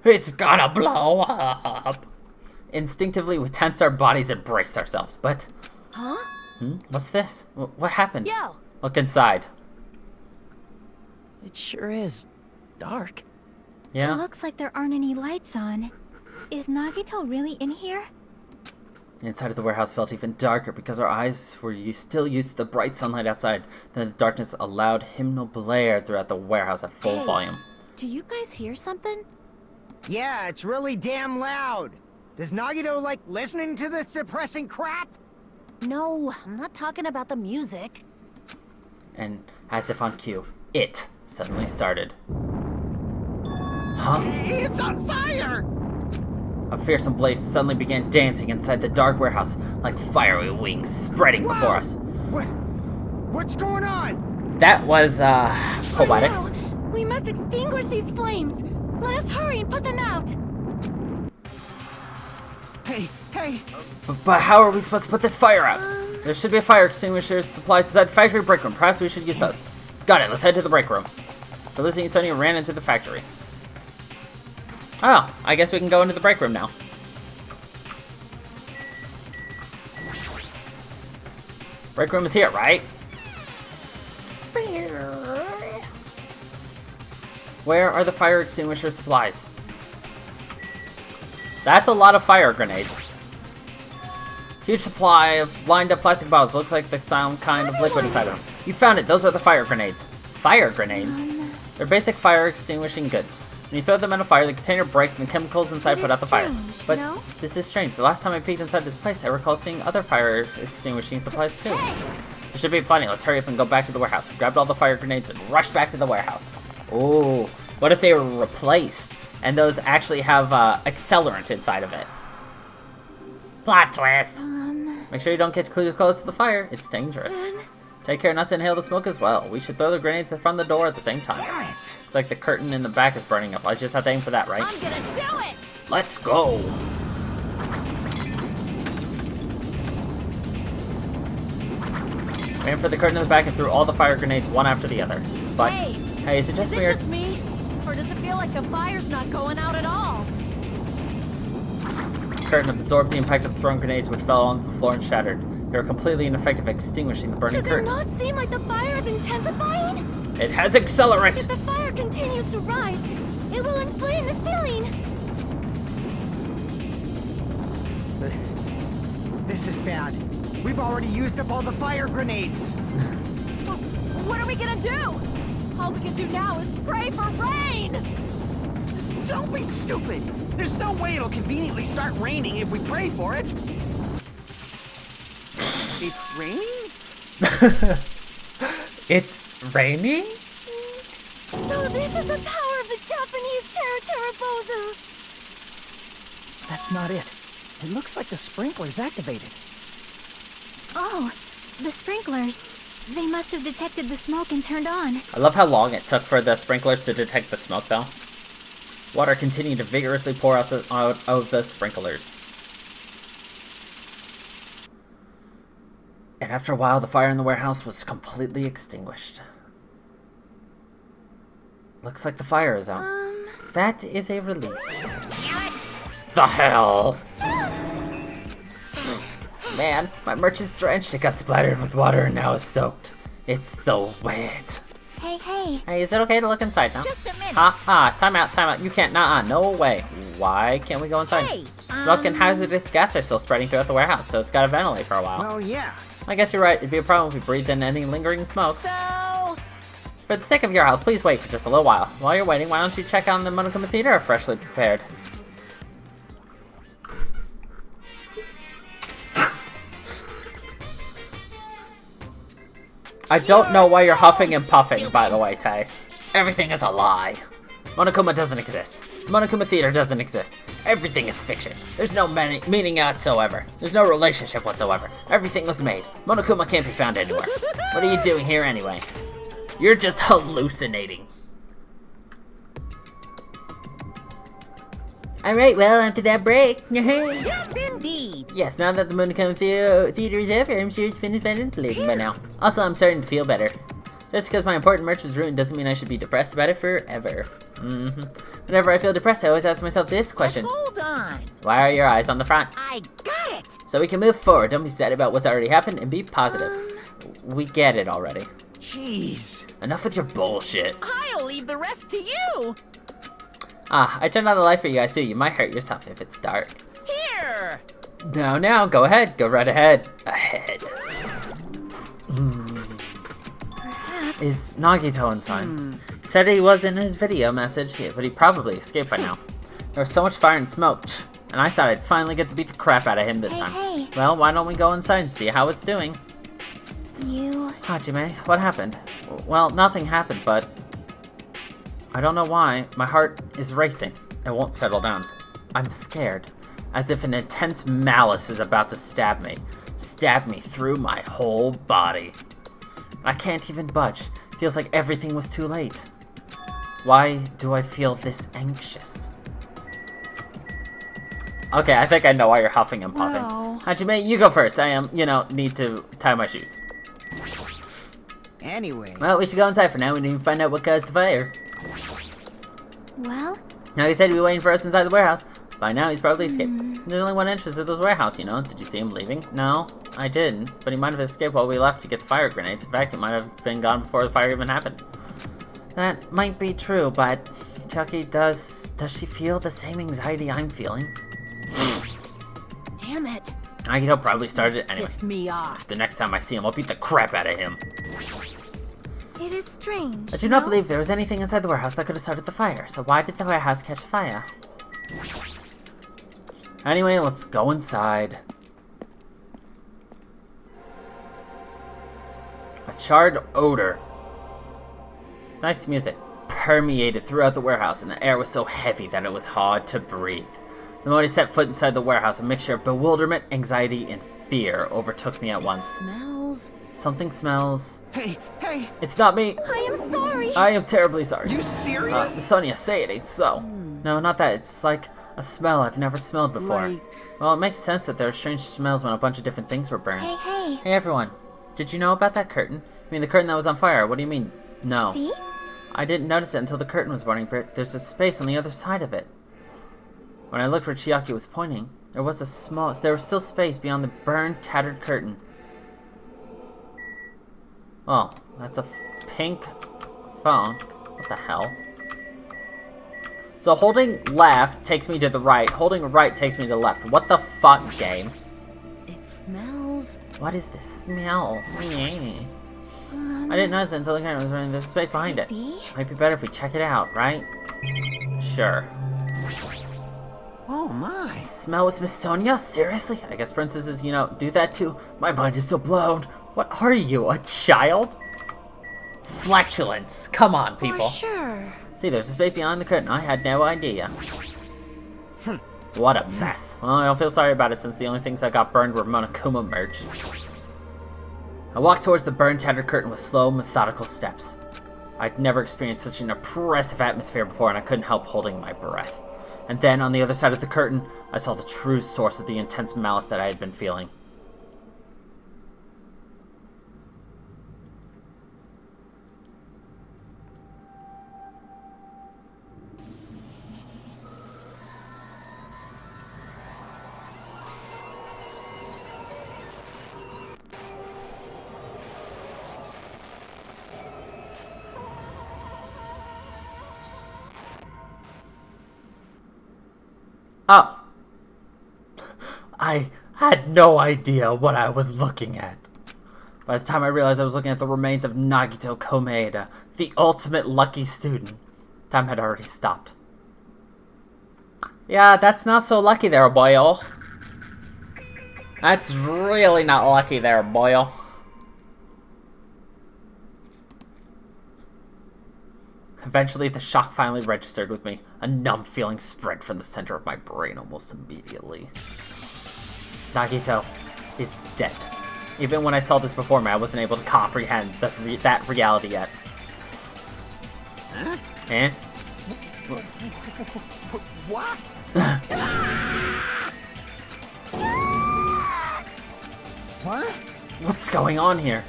Speaker 1: It's gonna blow up! Instinctively, we tensed our bodies and braced ourselves, but...
Speaker 2: Huh?
Speaker 1: What's this? What happened?
Speaker 2: Yo.
Speaker 1: Look inside.
Speaker 3: It sure is dark.
Speaker 1: Yeah?
Speaker 4: Looks like there aren't any lights on. Is Nagito really in here?
Speaker 1: The inside of the warehouse felt even darker because our eyes were still used to the bright sunlight outside. Then the darkness allowed hymnal blare throughout the warehouse at full volume.
Speaker 2: Do you guys hear something?
Speaker 5: Yeah, it's really damn loud. Does Nagito like listening to this depressing crap?
Speaker 2: No, I'm not talking about the music.
Speaker 1: And as if on cue, it suddenly started. Huh?
Speaker 5: It's on fire!
Speaker 1: A fearsome blaze suddenly began dancing inside the dark warehouse, like fiery wings spreading before us.
Speaker 5: What's going on?
Speaker 1: That was, poetic.
Speaker 4: Oh, no. We must extinguish these flames. Let us hurry and put them out.
Speaker 5: Hey!
Speaker 1: But how are we supposed to put this fire out? There should be a fire extinguisher supplies inside the factory break room. Perhaps we should use those. Got it, let's head to the break room. Felicity and Sonia ran into the factory. Oh, I guess we can go into the break room now. Break room is here, right? Where are the fire extinguisher supplies? That's a lot of fire grenades. Huge supply of lined up plastic bottles. Looks like the sound kind of liquid inside them. You found it. Those are the fire grenades. Fire grenades? They're basic fire extinguishing goods. When you throw them in a fire, the container breaks and the chemicals inside put out the fire. But this is strange. The last time I peeked inside this place, I recall seeing other fire extinguishing supplies too. There should be plenty. Let's hurry up and go back to the warehouse. We grabbed all the fire grenades and rushed back to the warehouse. Oh, what if they were replaced and those actually have accelerant inside of it? Plot twist! Make sure you don't get too close to the fire. It's dangerous. Take care not to inhale the smoke as well. We should throw the grenades in front of the door at the same time.
Speaker 5: Damn it!
Speaker 1: It's like the curtain in the back is burning up. I just have to aim for that, right?
Speaker 2: I'm gonna do it!
Speaker 1: Let's go! Ran for the curtain in the back and threw all the fire grenades one after the other. But, hey, is it just
Speaker 2: Is
Speaker 1: me
Speaker 2: it
Speaker 1: or...
Speaker 2: just me? Or does it feel like the fire's not going out at all?
Speaker 1: The curtain absorbed the impact of the thrown grenades, which fell onto the floor and shattered. They were completely ineffective at extinguishing the burning
Speaker 4: Does it
Speaker 1: curtain.
Speaker 4: not seem like the fire is intensifying?
Speaker 1: It has accelerant!
Speaker 4: If the fire continues to rise, it will inflame the ceiling.
Speaker 5: This is bad. We've already used up all the fire grenades.
Speaker 2: What are we gonna do? All we can do now is pray for rain!
Speaker 5: Just don't be stupid. There's no way it'll conveniently start raining if we pray for it. It's raining?
Speaker 1: It's raining?
Speaker 4: So this is the power of the Japanese Terra.
Speaker 3: That's not it. It looks like the sprinkler's activated.
Speaker 4: Oh, the sprinklers. They must have detected the smoke and turned on.
Speaker 1: I love how long it took for the sprinklers to detect the smoke, though. Water continued to vigorously pour out of the sprinklers. And after a while, the fire in the warehouse was completely extinguished. Looks like the fire is out. That is a relief.
Speaker 2: Damn it!
Speaker 1: The hell? Man, my merch is drenched. It got splattered with water and now is soaked. It's so wet.
Speaker 4: Hey.
Speaker 1: Hey, is it okay to look inside now?
Speaker 2: Just a minute.
Speaker 1: Time out. You can't. Nuh-uh. No way. why can't we go inside?
Speaker 2: Hey,
Speaker 1: Smoke and hazardous gas are still spreading throughout the warehouse, so it's gotta ventilate for a while.
Speaker 5: Well, yeah.
Speaker 1: I guess you're right, it'd be a problem if we breathed in any lingering smoke.
Speaker 2: So,
Speaker 1: For the sake of your health, please wait for just a little while. While you're waiting, why don't you check out the Monokuma Theater freshly prepared? I don't know why you're huffing and puffing, by the way, Tay. Everything is a lie. Monokuma doesn't exist. Monokuma Theater doesn't exist. Everything is fiction. There's no meaning whatsoever. There's no relationship whatsoever. Everything was made. Monokuma can't be found anywhere. What are you doing here anyway? You're just hallucinating. Alright, well, after that break.
Speaker 2: yes indeed.
Speaker 1: Yes, now that the Monokuma Theater is over, I'm sure it's finished ventilating by now. Also, I'm starting to feel better. Just because my important merch was ruined doesn't mean I should be depressed about it forever. Whenever I feel depressed, I always ask myself this question.
Speaker 2: Hold on.
Speaker 1: Why are your eyes on the front?
Speaker 2: I got it.
Speaker 1: So we can move forward, don't be sad about what's already happened, and be positive. We get it already.
Speaker 5: Jeez.
Speaker 1: Enough with your bullshit.
Speaker 2: I'll leave the rest to you.
Speaker 1: Ah, I turned on the light for you guys too. You might hurt yourself if it's dark.
Speaker 2: Here.
Speaker 1: Now, go ahead. Go right ahead. Ahead.
Speaker 4: Perhaps.
Speaker 1: Is Nagito inside? Said he was in his video message, but he probably escaped by now. There was so much fire and smoke, and I thought I'd finally get to beat the crap out of him this time.
Speaker 4: Hey.
Speaker 1: Well, why don't we go inside and see how it's doing?
Speaker 4: You...
Speaker 1: Hajime, what happened? Well, nothing happened, but... I don't know why. My heart is racing. It won't settle down. I'm scared. As if an intense malice is about to stab me. Stab me through my whole body. I can't even budge. Feels like everything was too late. Why do I feel this anxious? Okay, I think I know why you're huffing and puffing.
Speaker 2: Whoa.
Speaker 1: Hajime, you go first. I need to tie my shoes.
Speaker 5: Anyway.
Speaker 1: Well, we should go inside for now. We need to find out what caused the fire.
Speaker 4: Well,
Speaker 1: Now he said he'd be waiting for us inside the warehouse. By now, he's probably escaped. There's only one entrance to this warehouse, you know. Did you see him leaving? No, I didn't. But he might have escaped while we left to get the fire grenades. In fact, he might have been gone before the fire even happened. That might be true, but... Chucky, does she feel the same anxiety I'm feeling?
Speaker 2: Damn it.
Speaker 1: Nagito probably started it anyway.
Speaker 2: Pissed me off.
Speaker 1: The next time I see him, I'll beat the crap out of him.
Speaker 4: it is strange.
Speaker 1: I do not believe there was anything inside the warehouse that could have started the fire. So why did the warehouse catch fire? Anyway, let's go inside. A charred odor. Nice music permeated throughout the warehouse, and the air was so heavy that it was hard to breathe. The moment I set foot inside the warehouse, a mixture of bewilderment, anxiety, and fear overtook me at once.
Speaker 2: Smells.
Speaker 1: Something smells.
Speaker 3: Hey,
Speaker 1: It's not me.
Speaker 2: I am sorry.
Speaker 1: I am terribly sorry.
Speaker 3: you serious?
Speaker 1: Sonia, say it ain't so. No, not that. It's like a smell I've never smelled before.
Speaker 3: Like-
Speaker 1: Well, it makes sense that there are strange smells when a bunch of different things were burned.
Speaker 4: Hey.
Speaker 1: Hey, everyone. Did you know about that curtain? I mean, the curtain that was on fire. What do you mean? No.
Speaker 4: See?
Speaker 1: I didn't notice it until the curtain was burning, but there's a space on the other side of it. When I looked where Chiaki was pointing, there was still space beyond the burned, tattered curtain. Oh, that's a pink phone. What the hell? So holding left takes me to the right. Holding right takes me to the left. What the fuck, game?
Speaker 2: It smells.
Speaker 1: What is this smell? I didn't notice it until the curtain was running. There's space behind it.
Speaker 4: Be?
Speaker 1: Might be better if we check it out, right? Sure.
Speaker 3: Oh my.
Speaker 1: Smell with Miss Sonia? Seriously? I guess princesses, do that too. My mind is still blown. What are you, a child? Flatulence. Come on, people.
Speaker 4: For sure.
Speaker 1: See, there's a space beyond the curtain. I had no idea. What a mess. Well, I don't feel sorry about it since the only things I got burned were Monokuma merch. I walked towards the burned, tattered curtain with slow, methodical steps. I'd never experienced such an oppressive atmosphere before, and I couldn't help holding my breath. And then, on the other side of the curtain, I saw the true source of the intense malice that I had been feeling. Oh. I had no idea what I was looking at. By the time I realized I was looking at the remains of Nagito Komeida, the ultimate lucky student, time had already stopped. Yeah, that's not so lucky there, boyo. That's really not lucky there, boyo. Eventually, the shock finally registered with me. A numb feeling spread from the center of my brain almost immediately. Nagito is dead. Even when I saw this before me, I wasn't able to comprehend that reality yet.
Speaker 5: Huh?
Speaker 1: Eh?
Speaker 5: What? What?
Speaker 1: What's going on here?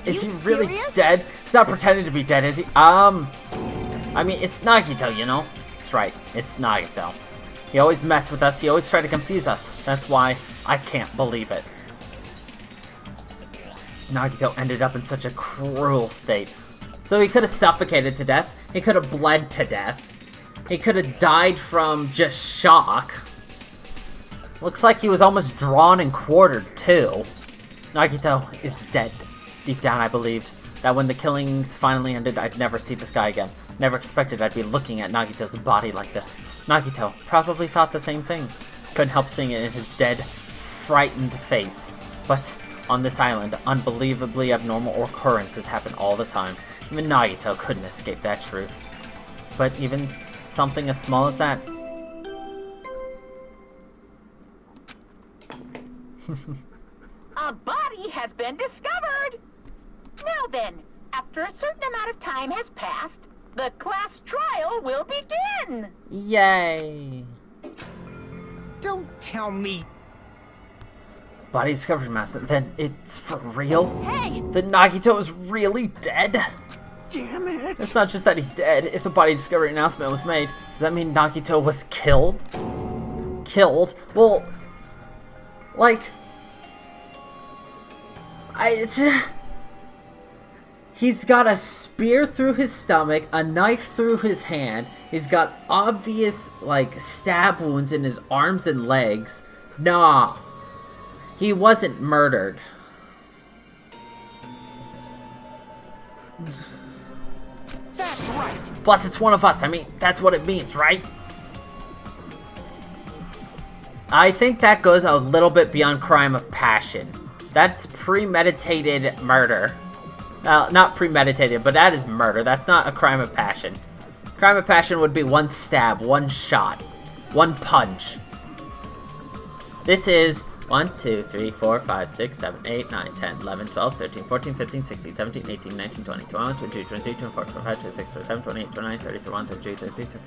Speaker 1: Is he
Speaker 2: you
Speaker 1: really
Speaker 2: serious?
Speaker 1: dead? He's not pretending to be dead, is he? I mean, it's Nagito, you know? That's right, it's Nagito. He always messed with us, he always tried to confuse us. That's why I can't believe it. Nagito ended up in such a cruel state. So he could have suffocated to death, he could have bled to death, he could have died from just shock. Looks like he was almost drawn and quartered, too. Nagito is dead. Deep down, I believed that when the killings finally ended, I'd never see this guy again. Never expected I'd be looking at Nagito's body like this. Nagito probably thought the same thing. Couldn't help seeing it in his dead, frightened face. But on this island, unbelievably abnormal occurrences happen all the time. Even Nagito couldn't escape that truth. But even something as small as that...
Speaker 6: A body has been discovered! Now then, after a certain amount of time has passed, the class trial will begin!
Speaker 1: Yay!
Speaker 5: Don't tell me.
Speaker 1: Body discovered, Master. Then it's for real?
Speaker 2: Hey!
Speaker 1: Then Nagito is really dead?
Speaker 5: Damn it.
Speaker 1: It's not just that he's dead. If the body discovery announcement was made, does that mean Nagito was killed? Killed? Well, like... He's got a spear through his stomach, a knife through his hand. He's got obvious, like, stab wounds in his arms and legs. Nah. He wasn't murdered.
Speaker 5: That's right.
Speaker 1: Plus, it's one of us. I mean, that's what it means, right? I think that goes a little bit beyond crime of passion. That's premeditated murder. Not premeditated, but that is murder. That's not a crime of passion. Crime of passion would be one stab, one shot, one punch. This is 1, 2, 3, 4, 5, 6, 7, 8, 9, 10, 11, 12, 13, 14, 15, 16, 17, 18, 19, 20, 21, 22, 23, 24, 25, 26, 27, 28, 29, 30, 31, 32, 33, 34,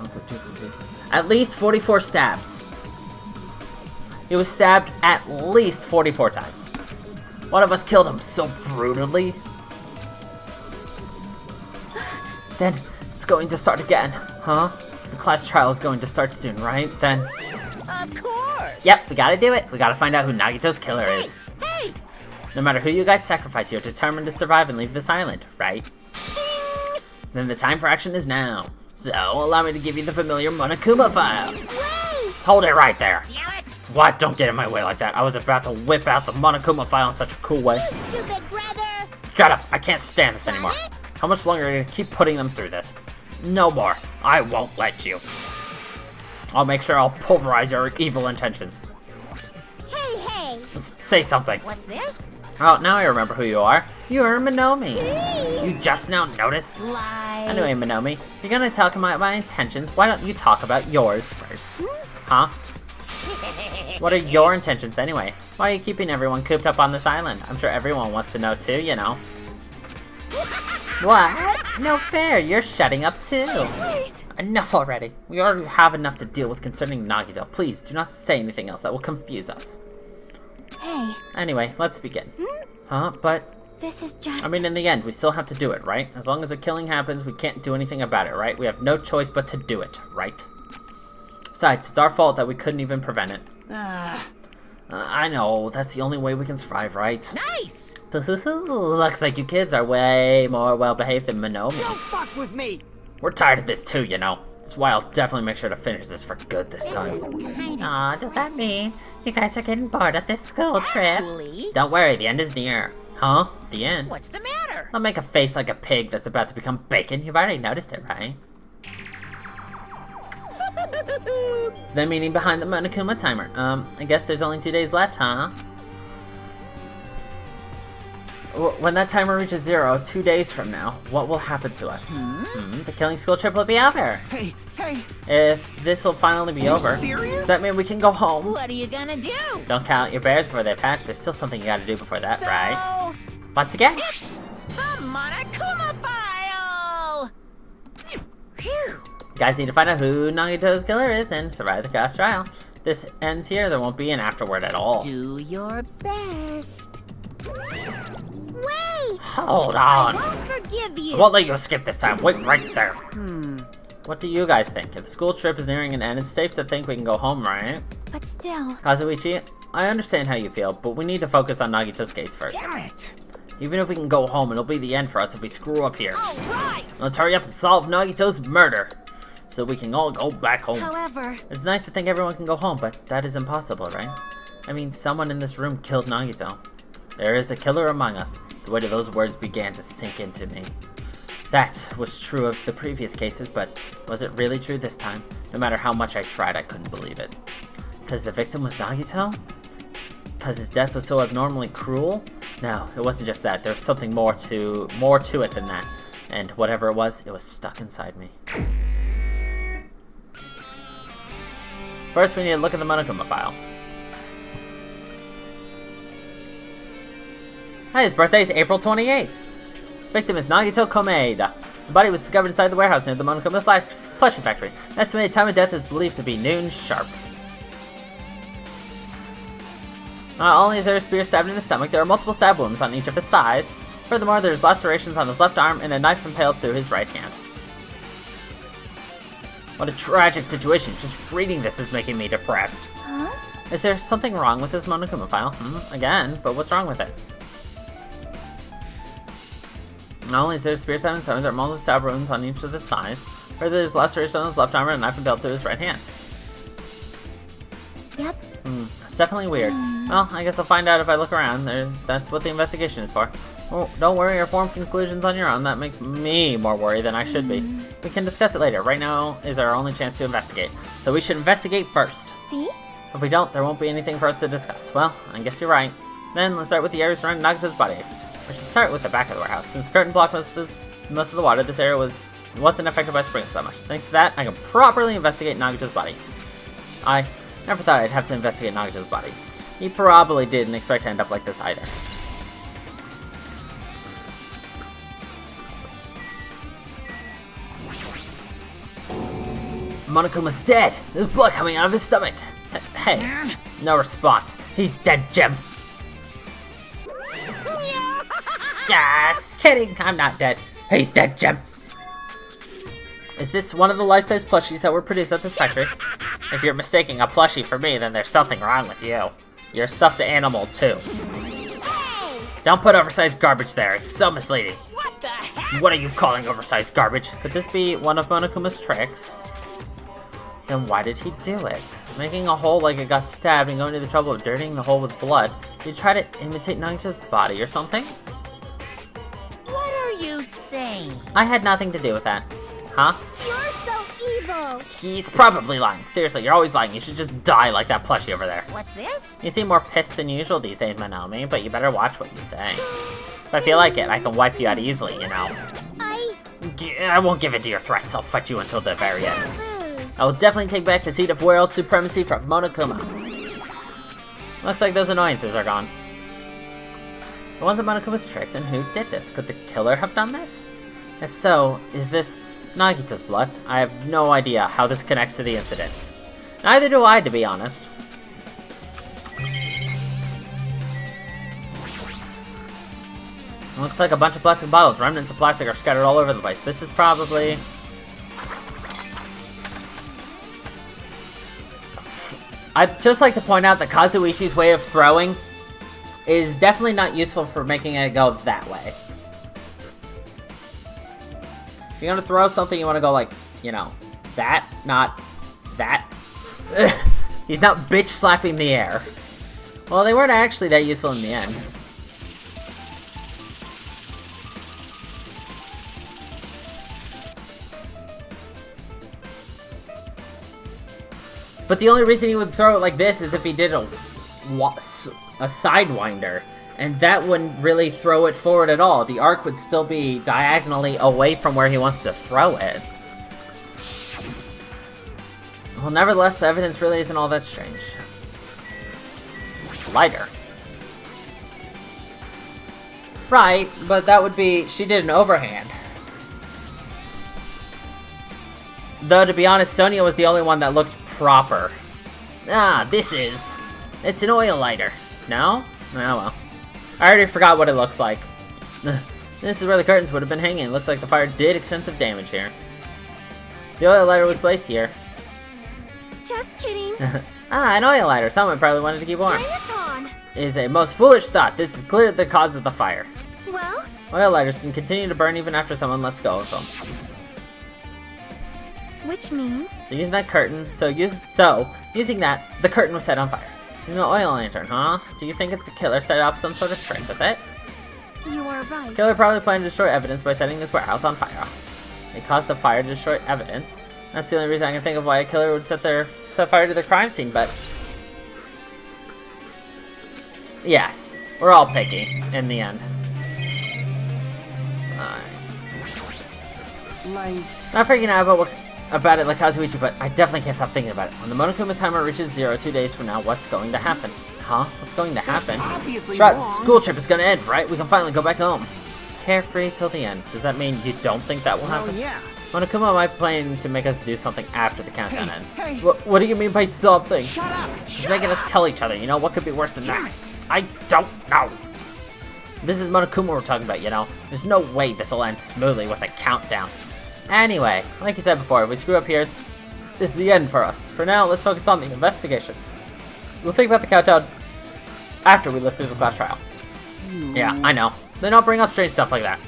Speaker 1: 42, 43. At least 44 stabs. He was stabbed at least 44 times. One of us killed him so brutally. Then it's going to start again, huh? The class trial is going to start soon, right? Then...
Speaker 2: Of course!
Speaker 1: Yep, we gotta do it. We gotta find out who Nagito's killer is.
Speaker 2: Hey!
Speaker 1: No matter who you guys sacrifice, you're determined to survive and leave this island, right?
Speaker 2: Shing!
Speaker 1: Then the time for action is now. So, allow me to give you the familiar Monokuma file.
Speaker 2: Wait!
Speaker 1: Hold it right there.
Speaker 2: Damn it!
Speaker 1: What? Don't get in my way like that. I was about to whip out the Monokuma file in such a cool way.
Speaker 4: Stupid brother!
Speaker 1: Shut up! I can't stand this anymore. How much longer are you gonna keep putting them through this? No more. I won't let you. I'll make sure I'll pulverize your evil intentions.
Speaker 4: Hey, hey!
Speaker 1: Say something.
Speaker 2: What's this?
Speaker 1: Oh, now I remember who you are. You're Minomi. You just now noticed?
Speaker 2: Lie.
Speaker 1: Anyway, Minomi, you're gonna talk about my intentions. Why don't you talk about yours first? Huh? What are your intentions anyway? Why are you keeping everyone cooped up on this island? I'm sure everyone wants to know too, you know. What? No fair, you're shutting up too.
Speaker 2: Wait!
Speaker 1: Enough already. We already have enough to deal with concerning Nagito. Please, do not say anything else that will confuse us.
Speaker 4: Hey,
Speaker 1: Anyway, let's begin. Huh? But,
Speaker 4: this is just...
Speaker 1: I mean, in the end, we still have to do it, right? As long as a killing happens, we can't do anything about it, right? We have no choice but to do it, right? Besides, it's our fault that we couldn't even prevent it. I know, that's the only way we can survive, right?
Speaker 2: Nice!
Speaker 1: Looks like you kids are way more well-behaved than Minomi.
Speaker 5: Don't fuck with me.
Speaker 1: We're tired of this too, you know. That's why I'll definitely make sure to finish this for good this time. Aw, does that mean you guys are getting bored of this school trip?
Speaker 6: Actually,
Speaker 1: Don't worry, the end is near. Huh? The end?
Speaker 6: what's the matter?
Speaker 1: I'll make a face like a pig that's about to become bacon. You've already noticed it, right? The meaning behind the Monokuma timer. I guess there's only 2 days left, huh? When that timer reaches 0, 2 days from now, what will happen to us? The killing school trip will be over.
Speaker 3: Hey, hey,
Speaker 1: If this will finally be over,
Speaker 3: serious?
Speaker 1: does that mean we can go home?
Speaker 6: What are you gonna do?
Speaker 1: Don't count your bears before they hatch. There's still something you gotta do before that,
Speaker 6: So,
Speaker 1: right? Once again?
Speaker 6: it's the Monokuma file! Phew.
Speaker 1: Guys need to find out who Nagito's killer is and survive the class trial. This ends here. There won't be an afterword at all.
Speaker 6: Do your best.
Speaker 4: Wait!
Speaker 1: Hold
Speaker 6: I
Speaker 1: on.
Speaker 6: won't forgive you.
Speaker 1: I won't let you skip this time. Wait right there. What do you guys think? If the school trip is nearing an end, it's safe to think we can go home, right?
Speaker 4: But still,
Speaker 1: Kazuichi, I understand how you feel, but we need to focus on Nagito's case first.
Speaker 3: damn it.
Speaker 1: Even if we can go home, it'll be the end for us if we screw up here.
Speaker 6: All right.
Speaker 1: Let's hurry up and solve Nagito's murder, so we can all go back home.
Speaker 4: however,
Speaker 1: It's nice to think everyone can go home, but that is impossible, right? I mean, someone in this room killed Nagito. There is a killer among us. The weight of those words began to sink into me. That was true of the previous cases, but was it really true this time? No matter how much I tried, I couldn't believe it. Because the victim was Nagito? Because his death was so abnormally cruel? No, it wasn't just that. There was something more to it than that. And whatever it was stuck inside me. First, we need to look at the Monokuma file. Hi, his birthday is April 28th. Victim is Nagito Komeida. The body was discovered inside the warehouse near the Monokuma plushie factory. The estimated time of death is believed to be noon sharp. Not only is there a spear stabbed in his stomach, there are multiple stab wounds on each of his thighs. Furthermore, there's lacerations on his left arm and a knife impaled through his right hand. What a tragic situation. Just reading this is making me depressed.
Speaker 4: huh?
Speaker 1: Is there something wrong with this Monokuma file? Again, but what's wrong with it? Not only is there a spear stab in his stomach, there are multiple stab wounds on each of his thighs. Further, there's lacerations on his left arm and a knife impaled through his right hand.
Speaker 4: Yep.
Speaker 1: It's definitely weird. Well, I guess I'll find out if I look around. That's what the investigation is for. Oh, don't worry or form conclusions on your own. That makes me more worried than I should be. We can discuss it later. Right now is our only chance to investigate. So we should investigate first.
Speaker 4: See?
Speaker 1: If we don't, there won't be anything for us to discuss. Well, I guess you're right. Then let's start with the area surrounding Nagito's body. We should start with the back of the warehouse. Since the curtain blocked most of the water, this area wasn't affected by sprinkles that much. Thanks to that, I can properly investigate Nagito's body. I never thought I'd have to investigate Nagito's body. He probably didn't expect to end up like this either. Monokuma's dead! There's blood coming out of his stomach! Hey, no response. He's dead, Jim. Just kidding, I'm not dead. He's dead, Jim. Is this one of the life-size plushies that were produced at this factory? If you're mistaking a plushie for me, then there's something wrong with you. You're a stuffed animal, too. Don't put oversized garbage there, it's so misleading.
Speaker 6: What the heck?
Speaker 1: What are you calling oversized garbage? Could this be one of Monokuma's tricks? Then why did he do it? Making a hole like it got stabbed and going to the trouble of dirtying the hole with blood. Did he try to imitate Nagito's body or something?
Speaker 6: What are you saying?
Speaker 1: I had nothing to do with that. Huh?
Speaker 4: You're so evil!
Speaker 1: He's probably lying. Seriously, you're always lying. You should just die like that plushie over there.
Speaker 6: What's this?
Speaker 1: You seem more pissed than usual these days, Manomi, but you better watch what you say. If I feel like it, I can wipe you out easily, you know. I won't give in to your threats. I'll fight you until the very end. I will definitely take back the seat of world supremacy from Monokuma. Looks like those annoyances are gone. It wasn't Monokuma's trick, then who did this? Could the killer have done this? If so, is this Nagito's blood? I have no idea how this connects to the incident. Neither do I, to be honest. Looks like a bunch of plastic bottles. Remnants of plastic are scattered all over the place. This is probably... I'd just like to point out that Kazuishi's way of throwing is definitely not useful for making it go that way. If you're gonna throw something, you want to go like, you know, that, not that. He's not bitch slapping the air. Well, they weren't actually that useful in the end. But the only reason he would throw it like this is if he did a sidewinder. And that wouldn't really throw it forward at all. The arc would still be diagonally away from where he wants to throw it. Well, nevertheless, the evidence really isn't all that strange. Lighter. Right, but that would be... she did an overhand. Though, to be honest, Sonia was the only one that looked proper. Ah, this is... it's an oil lighter. No? Oh well. I already forgot what it looks like. This is where the curtains would have been hanging. It looks like the fire did extensive damage here. The oil lighter was placed here.
Speaker 4: Just kidding.
Speaker 1: Ah, an oil lighter. Someone probably wanted to keep warm.
Speaker 4: Bring it on.
Speaker 1: Is a most foolish thought. This is clearly the cause of the fire.
Speaker 4: Well,
Speaker 1: Oil lighters can continue to burn even after someone lets go of them.
Speaker 4: which means...
Speaker 1: So using that curtain, using that, the curtain was set on fire. Using an oil lantern, huh? Do you think that the killer set up some sort of trick with it?
Speaker 4: You are right.
Speaker 1: Killer probably planned to destroy evidence by setting this warehouse on fire. It caused the fire to destroy evidence. That's the only reason I can think of why a killer would set fire to the crime scene, but... yes, we're all picky, in the end. Alright.
Speaker 3: Like...
Speaker 1: Not freaking out about it like Kazuichi, but I definitely can't stop thinking about it. When the Monokuma timer reaches 0 2 days from now, what's going to happen? Huh? What's going to happen?
Speaker 3: obviously
Speaker 1: Right, the
Speaker 3: wrong.
Speaker 1: school trip is going to end, right? We can finally go back home. Carefree till the end. Does that mean you don't think that will happen?
Speaker 3: Oh, yeah.
Speaker 1: Monokuma might plan to make us do something after the countdown ends.
Speaker 3: hey.
Speaker 1: What do you mean by something?
Speaker 3: Shut up!
Speaker 1: She's making us kill each other, you know? What could be worse than
Speaker 3: Damn
Speaker 1: that?
Speaker 3: it.
Speaker 1: I don't know. This is Monokuma we're talking about, you know? There's no way this will end smoothly with a countdown. Anyway, like you said before, if we screw up here, this is the end for us. For now, let's focus on the investigation. We'll think about the countdown after we live through the class trial. Yeah, I know. Then I'll bring up strange stuff like that.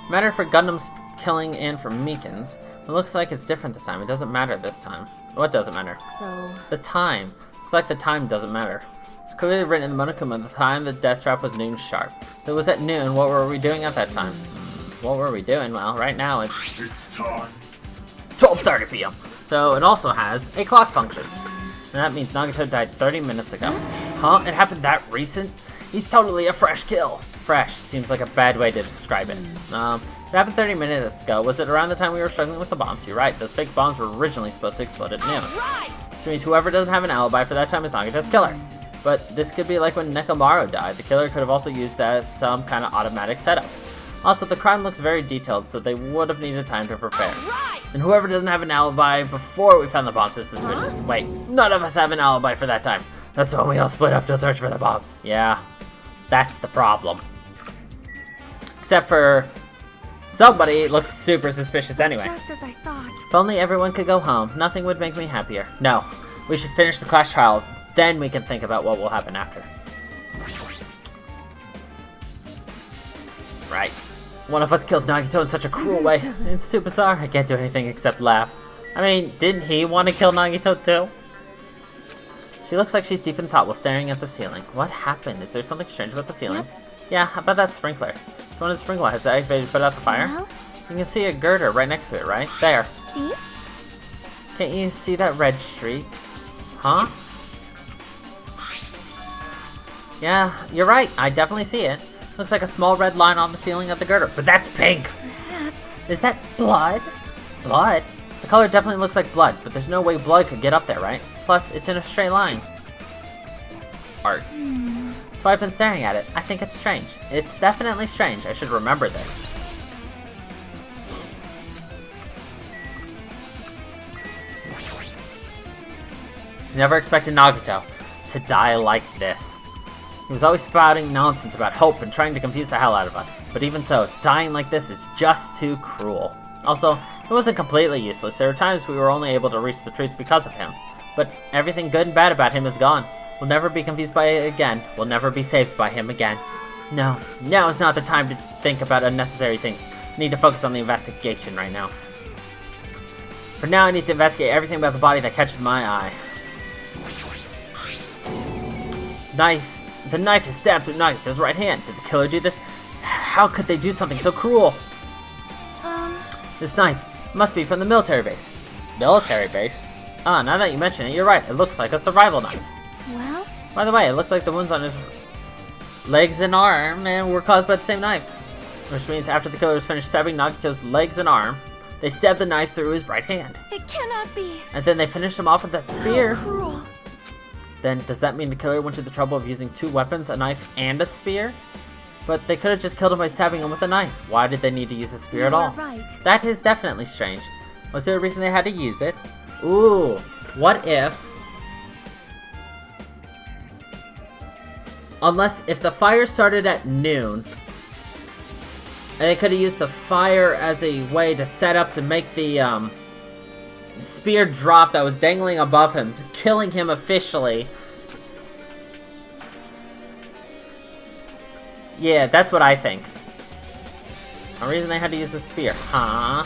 Speaker 1: Matter for Gundam's killing and for Mikan's. It looks like it's different this time. It doesn't matter this time. What doesn't matter?
Speaker 4: So...
Speaker 1: The time. Looks like the time doesn't matter. It's clearly written in the Monokuma the time the death trap was noon sharp. If it was at noon, what were we doing at that time? What were we doing? Well, right now it's
Speaker 7: time.
Speaker 1: It's 12:30 p.m. So it also has a clock function. And that means Nagato died 30 minutes ago. Huh? It happened that recent? He's totally a fresh kill. Fresh seems like a bad way to describe it. It happened 30 minutes ago. Was it around the time we were struggling with the bombs? You're right. Those fake bombs were originally supposed to explode at noon.
Speaker 2: Right!
Speaker 1: So it means whoever doesn't have an alibi for that time is Nagato's killer. But this could be like when Nekomaru died. The killer could have also used that as some kind of automatic setup. Also, the crime looks very detailed, so they would have needed time to prepare.
Speaker 2: Right!
Speaker 1: And whoever doesn't have an alibi before we found the bombs is suspicious. Wait, none of us have an alibi for that time. That's when we all split up to search for the bombs. Yeah, that's the problem. Except for somebody looks super suspicious anyway.
Speaker 4: Just as I thought.
Speaker 1: If only everyone could go home, nothing would make me happier. No, we should finish the class trial, then we can think about what will happen after. Right. One of us killed Nagito in such a cruel way. It's too bizarre. I can't do anything except laugh. I mean, didn't he want to kill Nagito too? She looks like she's deep in thought while staring at the ceiling. What happened? Is there something strange about the ceiling? Yeah, how about that sprinkler? It's one of the sprinkler. Has it activated to put out the fire?
Speaker 4: Well?
Speaker 1: You can see a girder right next to it, right? There.
Speaker 4: See?
Speaker 1: Can't you see that red streak? Huh? Yeah, you're right. I definitely see it. Looks like a small red line on the ceiling of the girder. But that's pink!
Speaker 4: Perhaps.
Speaker 1: Is that blood? Blood? The color definitely looks like blood, but there's no way blood could get up there, right? Plus, it's in a straight line. Art. That's why I've been staring at it. I think it's strange. It's definitely strange. I should remember this. Never expected Nagito to die like this. He was always spouting nonsense about hope and trying to confuse the hell out of us. But even so, dying like this is just too cruel. Also, it wasn't completely useless. There were times we were only able to reach the truth because of him. But everything good and bad about him is gone. We'll never be confused by it again. We'll never be saved by him again. No, now is not the time to think about unnecessary things. need to focus on the investigation right now. For now, I need to investigate everything about the body that catches my eye. Knife. The knife is stabbed through Nagito's right hand. Did the killer do this? How could they do something so cruel? This knife must be from the military base. Military base? Ah, now that you mention it, you're right. It looks like a survival knife.
Speaker 4: Well?
Speaker 1: By the way, it looks like the wounds on his legs and arm were caused by the same knife. Which means after the killers finished stabbing Nagito's legs and arm, they stabbed the knife through his right hand.
Speaker 2: It cannot be.
Speaker 1: And then they finished him off with that spear.
Speaker 2: How cruel.
Speaker 1: Then does that mean the killer went to the trouble of using 2 weapons, a knife and a spear? But they could have just killed him by stabbing him with a knife. Why did they need to use a spear at all?
Speaker 2: You are right.
Speaker 1: That is definitely strange. Was there a reason they had to use it? Ooh, what if... If the fire started at noon, and they could have used the fire as a way to set up to make the spear drop that was dangling above him, killing him officially. Yeah, that's what I think. The reason they had to use the spear, huh?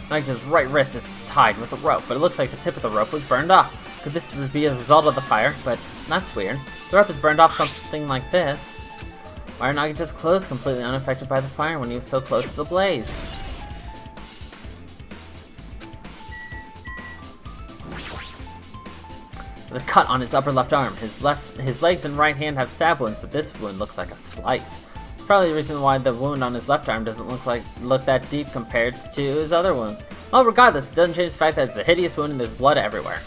Speaker 1: Nagito's right wrist is tied with a rope, but it looks like the tip of the rope was burned off. Could this be a result of the fire? But that's weird. The rope is burned off something like this. Why are Nagito's clothes completely unaffected by the fire when he was so close to the blaze? There's a cut on his upper left arm. His legs and right hand have stab wounds, but this wound looks like a slice. Probably the reason why the wound on his left arm doesn't look that deep compared to his other wounds. Well, regardless, it doesn't change the fact that it's a hideous wound and there's blood everywhere.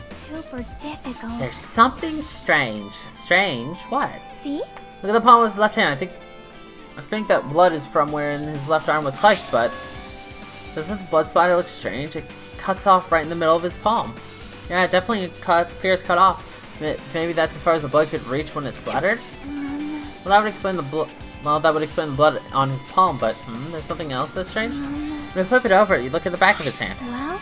Speaker 4: Super difficult.
Speaker 1: There's something strange. Strange? What?
Speaker 4: See?
Speaker 1: Look at the palm of his left hand. I think that blood is from where his left arm was sliced, but doesn't the blood splatter look strange? It cuts off right in the middle of his palm. Yeah, it definitely appears cut off. Maybe that's as far as the blood could reach when it splattered? Well, that would explain the blood. Well, that would explain the blood on his palm, but there's something else that's strange. When you flip it over, you look at the back of his hand.
Speaker 4: Well?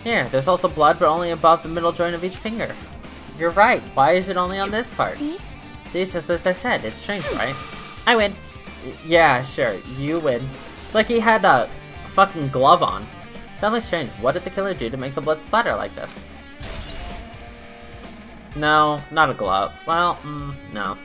Speaker 1: Here, there's also blood, but only above the middle joint of each finger. You're right. Why is it only on this part?
Speaker 4: See?
Speaker 1: See, it's just as I said. It's strange, right? I win. Yeah, sure. You win. It's like he had a fucking glove on. Definitely strange. What did the killer do to make the blood splatter like this? No, not a glove. Well, no.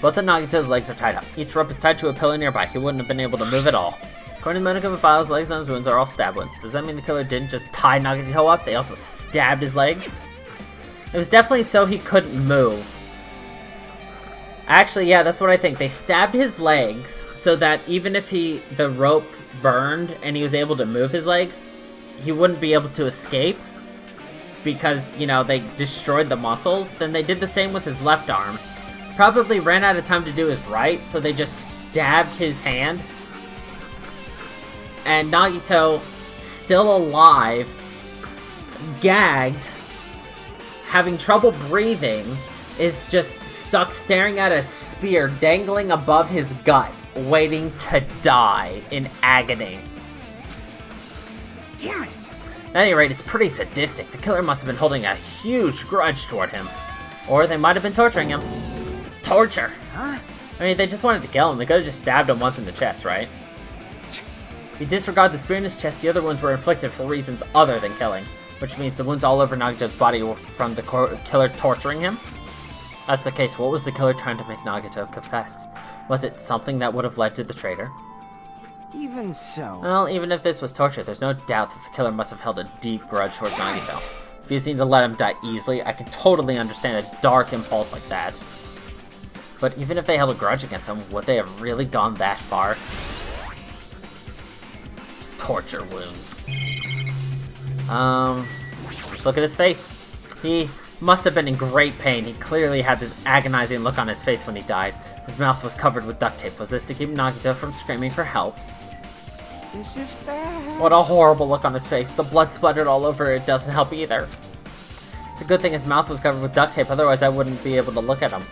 Speaker 1: Both of Nagito's legs are tied up. Each rope is tied to a pillar nearby. He wouldn't have been able to move at all. According to medical files, legs on his wounds are all stab wounds. Does that mean the killer didn't just tie Nagito up? They also stabbed his legs? It was definitely so he couldn't move. Actually, yeah, that's what I think. They stabbed his legs so that even if the rope burned and he was able to move his legs, he wouldn't be able to escape because, you know, they destroyed the muscles. Then they did the same with his left arm. Probably ran out of time to do his right, so they just stabbed his hand. And Nagito, still alive, gagged, having trouble breathing, is just stuck staring at a spear dangling above his gut, waiting to die in agony.
Speaker 5: Damn it!
Speaker 1: At any rate, it's pretty sadistic. The killer must have been holding a huge grudge toward him. Or they might have been torturing him. Torture!
Speaker 5: Huh?
Speaker 1: I mean, they just wanted to kill him. They could have just stabbed him once in the chest, right? If you disregard the spear in his chest, the other wounds were inflicted for reasons other than killing. Which means the wounds all over Nagito's body were from the killer torturing him? If that's the case, what was the killer trying to make Nagito confess? Was it something that would have led to the traitor?
Speaker 5: Even so.
Speaker 1: Well, even if this was torture, there's no doubt that the killer must have held a deep grudge towards Nagito. Refusing to let him die easily, I can totally understand a dark impulse like that. But even if they held a grudge against him, would they have really gone that far? Torture wounds. Just look at his face. He must have been in great pain. He clearly had this agonizing look on his face when he died. His mouth was covered with duct tape. Was this to keep Nagito from screaming for help?
Speaker 5: This is bad.
Speaker 1: What a horrible look on his face. The blood splattered all over it doesn't help either. It's a good thing his mouth was covered with duct tape, otherwise I wouldn't be able to look at him.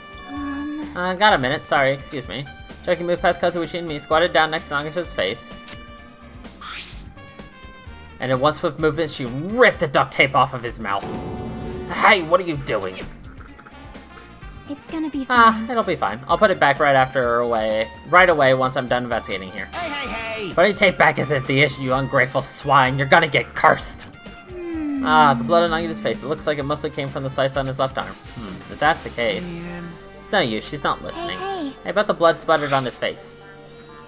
Speaker 1: Got a minute. Sorry, excuse me. Chucky moved past Kazuichi and me, squatted down next to Nagito's face. And in one swift movement, she ripped the duct tape off of his mouth. Hey, what are you doing?
Speaker 4: It's gonna be fine.
Speaker 1: It'll be fine. I'll put it back right away once I'm done investigating here.
Speaker 5: Hey!
Speaker 1: Putting tape back isn't the issue, you ungrateful swine. You're gonna get cursed. The blood on Nagito's face. It looks like it mostly came from the slice on his left arm. If that's the case, it's no use. She's not listening.
Speaker 4: Hey.
Speaker 1: I bet the blood sputtered on his face.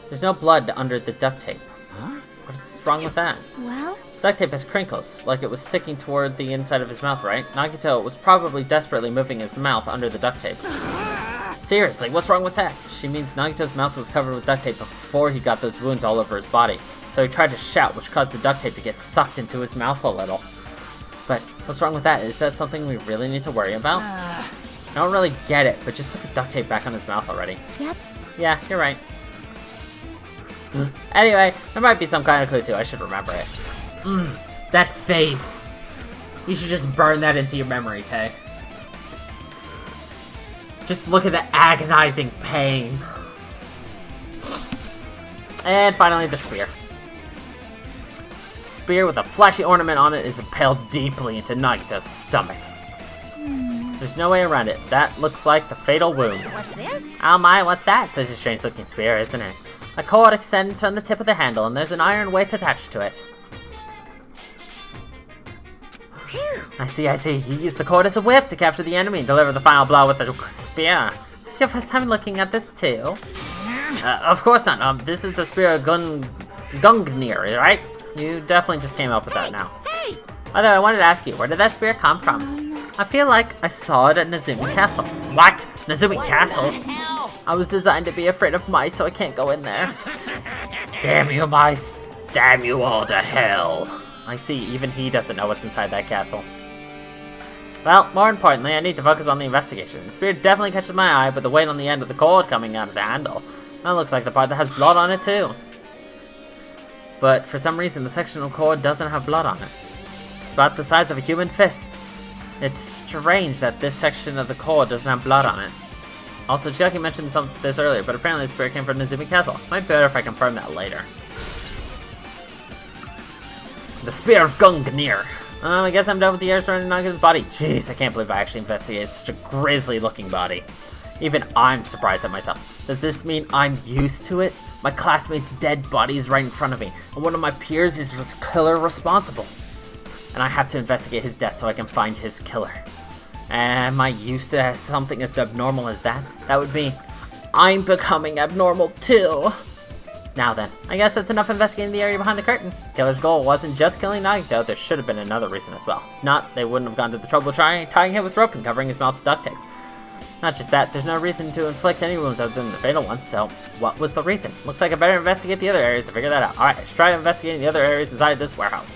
Speaker 1: There's no blood under the duct tape. Huh? What's wrong with that?
Speaker 4: Well?
Speaker 1: The duct tape has crinkles, like it was sticking toward the inside of his mouth, right? Nagito was probably desperately moving his mouth under the duct tape. Seriously, what's wrong with that? She means Nagito's mouth was covered with duct tape before he got those wounds all over his body. So he tried to shout, which caused the duct tape to get sucked into his mouth a little. But what's wrong with that? Is that something we really need to worry about? I don't really get it, but just put the duct tape back on his mouth already.
Speaker 4: Yep.
Speaker 1: Yeah, you're right. Anyway, there might be some kind of clue too. I should remember it. That face. You should just burn that into your memory, Tay. Just look at the agonizing pain. And finally, the spear. Spear with a flashy ornament on it is impaled deeply into Nagito's stomach. There's no way around it. That looks like the fatal wound.
Speaker 2: What's this?
Speaker 1: Oh my, what's that? Such a strange looking spear, isn't it? A cord extends from the tip of the handle, and there's an iron weight attached to it. I see. You use the cord as a whip to capture the enemy and deliver the final blow with the spear. Is this your first time looking at this too? Of course not. This is the spear of Gungnir, right? You definitely just came up with that now.
Speaker 2: Hey!
Speaker 1: Although I wanted to ask you, where did that spear come from? I feel like I saw it at Nezumi Castle. What? Nezumi Castle? I was designed to be afraid of mice, so I can't go in there. Damn you, mice. Damn you all to hell. I see, even he doesn't know what's inside that castle. Well, more importantly, I need to focus on the investigation. The spear definitely catches my eye, but the weight on the end of the cord coming out of the handle. That looks like the part that has blood on it too. But for some reason, the section of cord doesn't have blood on it. About the size of a human fist. It's strange that this section of the cord doesn't have blood on it. Also, Chiaki mentioned this earlier, but apparently the spear came from Nezumi Castle. Might be better if I confirm that later. The Spear of Gungnir. I guess I'm done with the air surrounding Nagito's body. Jeez, I can't believe I actually investigated such a grisly looking body. Even I'm surprised at myself. Does this mean I'm used to it? My classmate's dead body is right in front of me, and one of my peers is the killer responsible. And I have to investigate his death so I can find his killer. Am I used to something as abnormal as that? That would mean I'm becoming abnormal too. Now then, I guess that's enough investigating the area behind the curtain. Killer's goal wasn't just killing Nagito, there should have been another reason as well. If not, they wouldn't have gone to the trouble of tying him with rope and covering his mouth with duct tape. Not just that, there's no reason to inflict any wounds other than the fatal one, so what was the reason? Looks like I better investigate the other areas to figure that out. Alright, let's try investigating the other areas inside this warehouse.